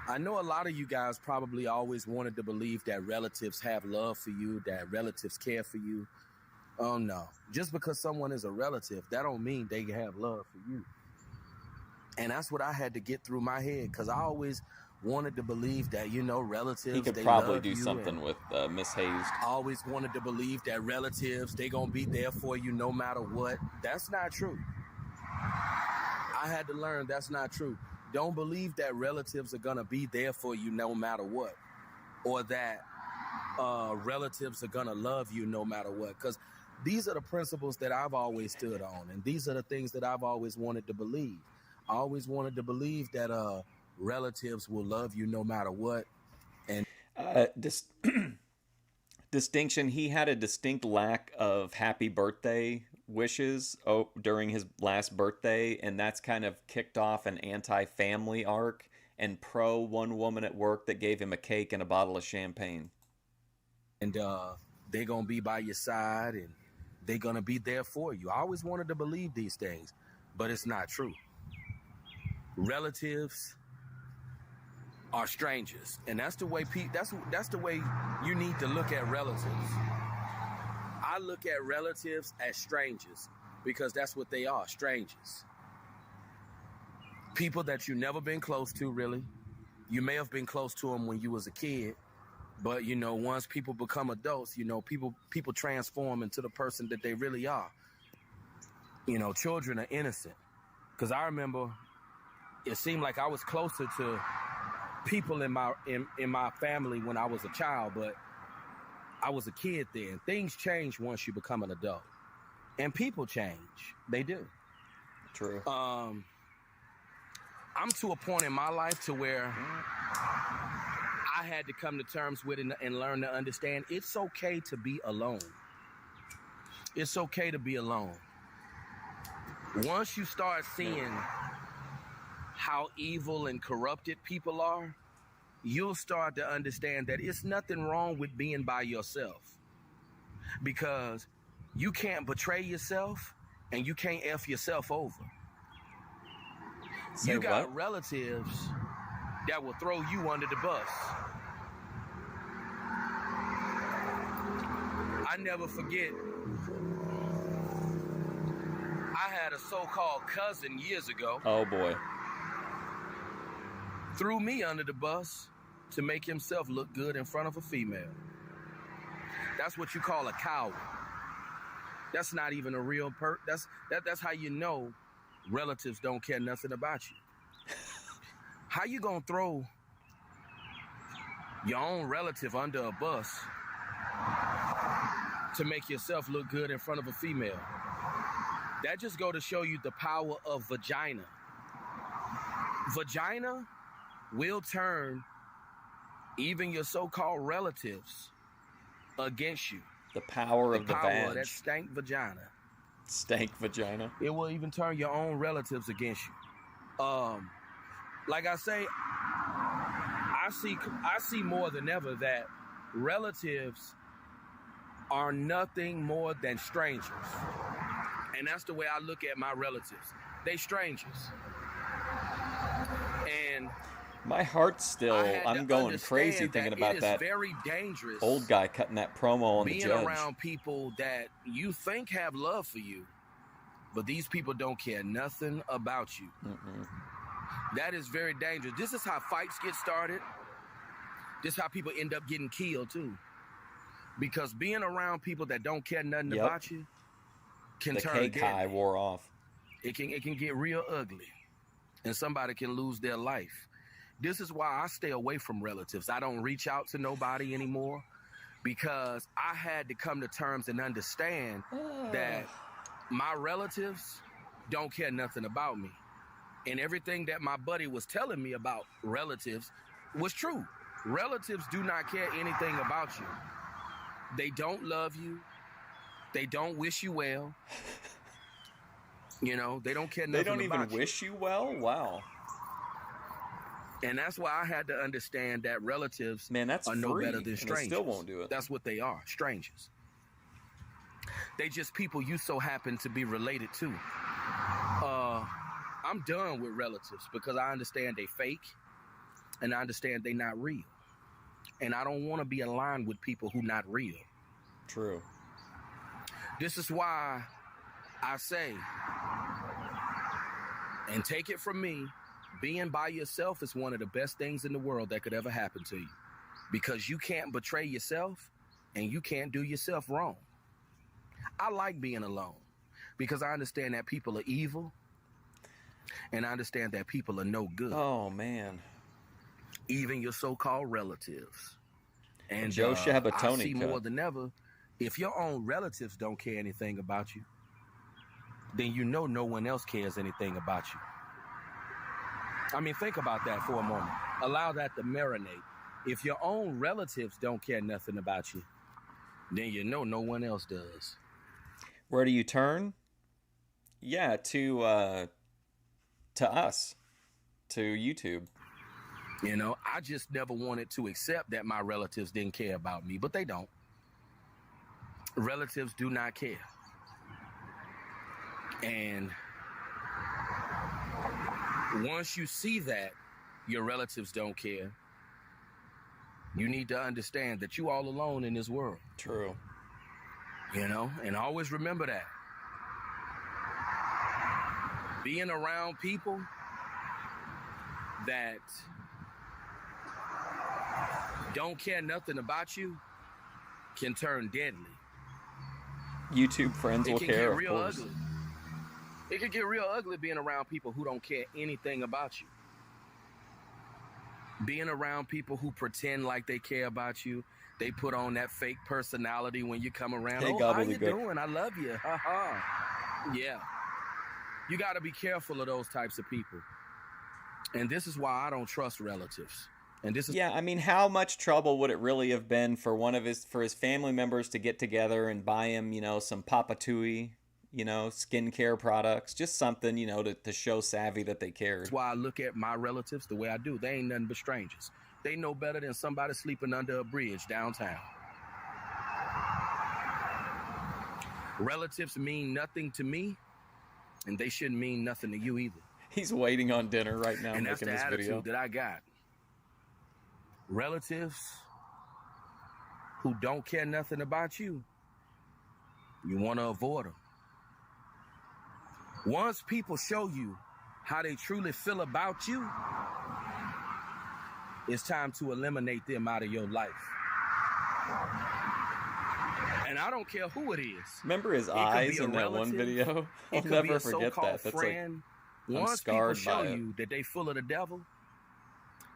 I know a lot of you guys probably always wanted to believe that relatives have love for you, that relatives care for you. Oh no. Just because someone is a relative, that don't mean they have love for you. And that's what I had to get through my head, because I always wanted to believe that, you know, relatives, he could they probably love do you, something with Miss Hayes. I always wanted to believe that relatives, they gonna be there for you no matter what. That's not true. I had to learn that's not true. Don't believe that relatives are gonna be there for you no matter what, or that relatives are gonna love you no matter what, because these are the principles that I've always stood on, and these are the things that I've always wanted to believe. I always wanted to believe that relatives will love you no matter what. And distinction, he had a distinct lack of happy birthday wishes during his last birthday, and that's kind of kicked off an anti-family arc and pro one woman at work that gave him a cake and a bottle of champagne. And they're gonna be by your side and they're gonna be there for you. I always wanted to believe these things, but it's not true. Relatives are strangers, and that's the way that's the way you need to look at relatives. I look at relatives as strangers because that's what they are, strangers. People that you never been close to, really. You may have been close to them when you was a kid, but you know, once people become adults, you know, people transform into the person that they really are. You know, children are innocent, because I remember it seemed like I was closer to people in my family when I was a child, but I was a kid then. Things change once you become an adult, and people change. They do. True. I'm to a point in my life to where I had to come to terms with it and learn to understand it's okay to be alone. It's okay to be alone. Once you start seeing how evil and corrupted people are, you'll start to understand that it's nothing wrong with being by yourself, because you can't betray yourself and you can't F yourself over. Say you got what? relatives that will throw you under the bus. I never forget, I had a so-called cousin years ago. Oh boy. Threw me under the bus to make himself look good in front of a female. That's what you call a coward. That's not even a real that's how you know relatives don't care nothing about you. How you gonna throw your own relative under a bus to make yourself look good in front of a female? That just go to show you the power of vagina. Vagina will turn even your so-called relatives against you. The power of the power vag. of that stank vagina. Stank vagina. It will even turn your own relatives against you. Like I say, I see more than ever that relatives are nothing more than strangers. And that's the way I look at my relatives. They strangers. And my heart's still, I'm going crazy thinking about that very dangerous old guy cutting that promo on the judge. Being around people that you think have love for you, but these people don't care nothing about you. That is very dangerous. This is how fights get started. This is how people end up getting killed too. Because being around people that don't care nothing about you can turn deadly. The cake high wore off. It can get real ugly, and somebody can lose their life. This is why I stay away from relatives. I don't reach out to nobody anymore because I had to come to terms and understand that my relatives don't care nothing about me. And everything that my buddy was telling me about relatives was true. Relatives do not care anything about you. They don't love you. They don't wish you well. You know, they don't care nothing about you. They don't even wish you well? Wow. And that's why I had to understand that relatives are no better than strangers. They still won't do it. That's what they are, strangers. They just people you so happen to be related to. I'm done with relatives because I understand they fake and I understand they not real. And I don't want to be aligned with people who not real. True. This is why I say, and take it from me, being by yourself is one of the best things in the world that could ever happen to you. Because you can't betray yourself and you can't do yourself wrong. I like being alone because I understand that people are evil and I understand that people are no good. Oh, man. Even your so-called relatives. And Joe should have a Tony I see cut. more than ever, if your own relatives don't care anything about you, then you know no one else cares anything about you. I mean, think about that for a moment. Allow that to marinate. If your own relatives don't care nothing about you, then you know no one else does. Where do you turn? Yeah, to us, to YouTube. You know, I just never wanted to accept that my relatives didn't care about me, but they don't. Relatives do not care. And once you see that your relatives don't care, you need to understand that you all alone in this world. True. You know, and always remember that. Being around people that don't care nothing about you can turn deadly. YouTube friends will care, of course. ugly. It can get real ugly being around people who don't care anything about you. Being around people who pretend like they care about you. They put on that fake personality when you come around. Hey, how you doing? I love you. Yeah. You got to be careful of those types of people. And this is why I don't trust relatives. And this is I mean, how much trouble would it really have been for his family members to get together and buy him, some Papa Tui, skincare products, just something, to show savvy that they cared. That's why I look at my relatives the way I do. They ain't nothing but strangers. They know better than somebody sleeping under a bridge downtown. Relatives mean nothing to me, and they shouldn't mean nothing to you either. He's waiting on dinner right now and that's making the this video. Attitude that I got. Relatives who don't care nothing about you, you want to avoid them. Once people show you how they truly feel about you, it's time to eliminate them out of your life. And I don't care who it is. Remember his eyes in that one video? I'll never forget that. That's friend. I'm Once scarred people show by it. you that they full of the devil,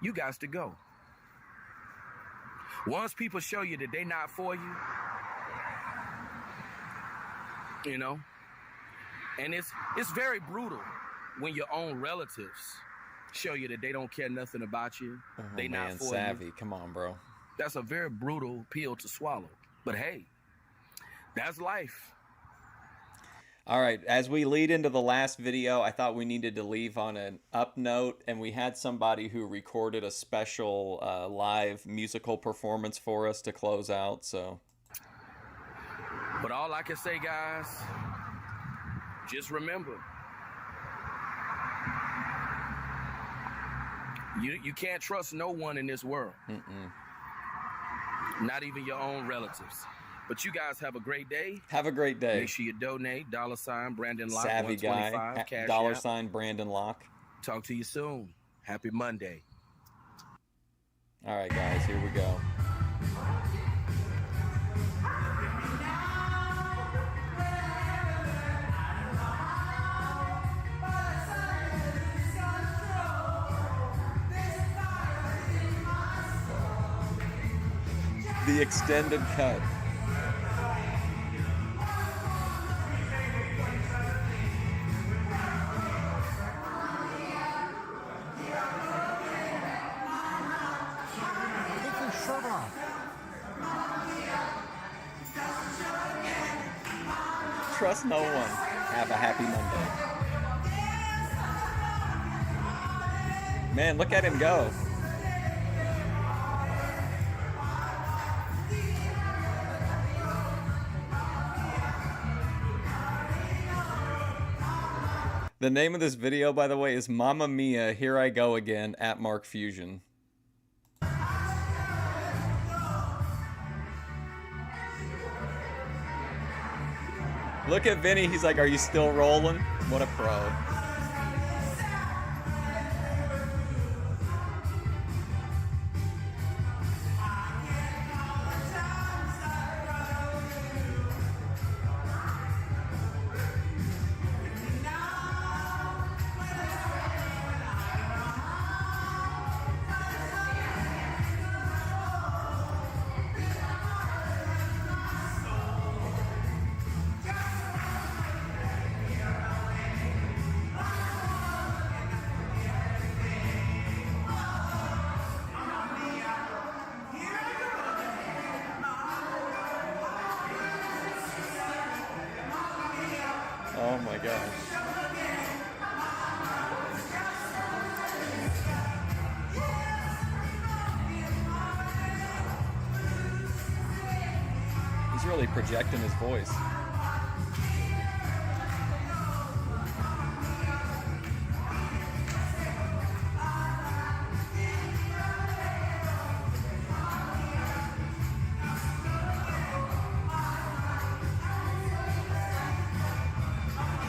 you got to go. Once people show you that they not for you, and it's very brutal when your own relatives show you that they don't care nothing about you. They not for savvy. you. Come on, bro. That's a very brutal pill to swallow. But hey, that's life. All right, as we lead into the last video, I thought we needed to leave on an up note, and we had somebody who recorded a special live musical performance for us to close out, so. But all I can say, guys, just remember, you can't trust no one in this world. Not even your own relatives. But you guys have a great day. Have a great day. Make sure you donate. $, Brandon Locke. Savvy guy. Cash $, App. Brandon Locke. Talk to you soon. Happy Monday. All right, guys, here we go. The extended cut. Take your shirt off. Trust no one. Have a happy Monday. Man, look at him go. The name of this video, by the way, is Mamma Mia, Here I Go Again, at Mark Fusion. Look at Vinny, he's like, are you still rolling? What a pro. Oh my gosh. He's really projecting his voice.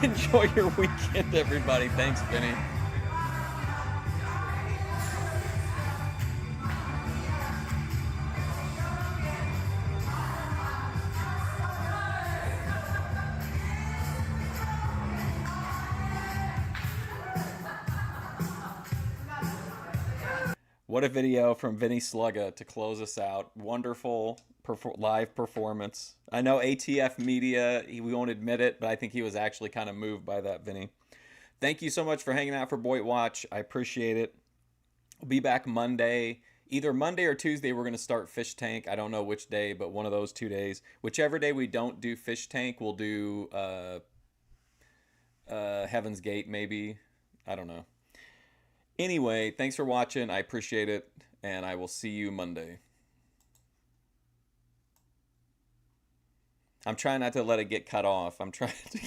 Enjoy your weekend, everybody. Thanks, Vinny. What a video from Vinny Slugga to close us out. Wonderful live performance. I know ATF Media, we won't admit it, but I think he was actually kind of moved by that, Vinny. Thank you so much for hanging out for BOYTWatch. I appreciate it. We'll be back Monday. Either Monday or Tuesday, we're going to start Fish Tank. I don't know which day, but one of those 2 days. Whichever day we don't do Fish Tank, we'll do Heaven's Gate, maybe. I don't know. Anyway, thanks for watching. I appreciate it, and I will see you Monday. I'm trying not to let it get cut off. I'm trying to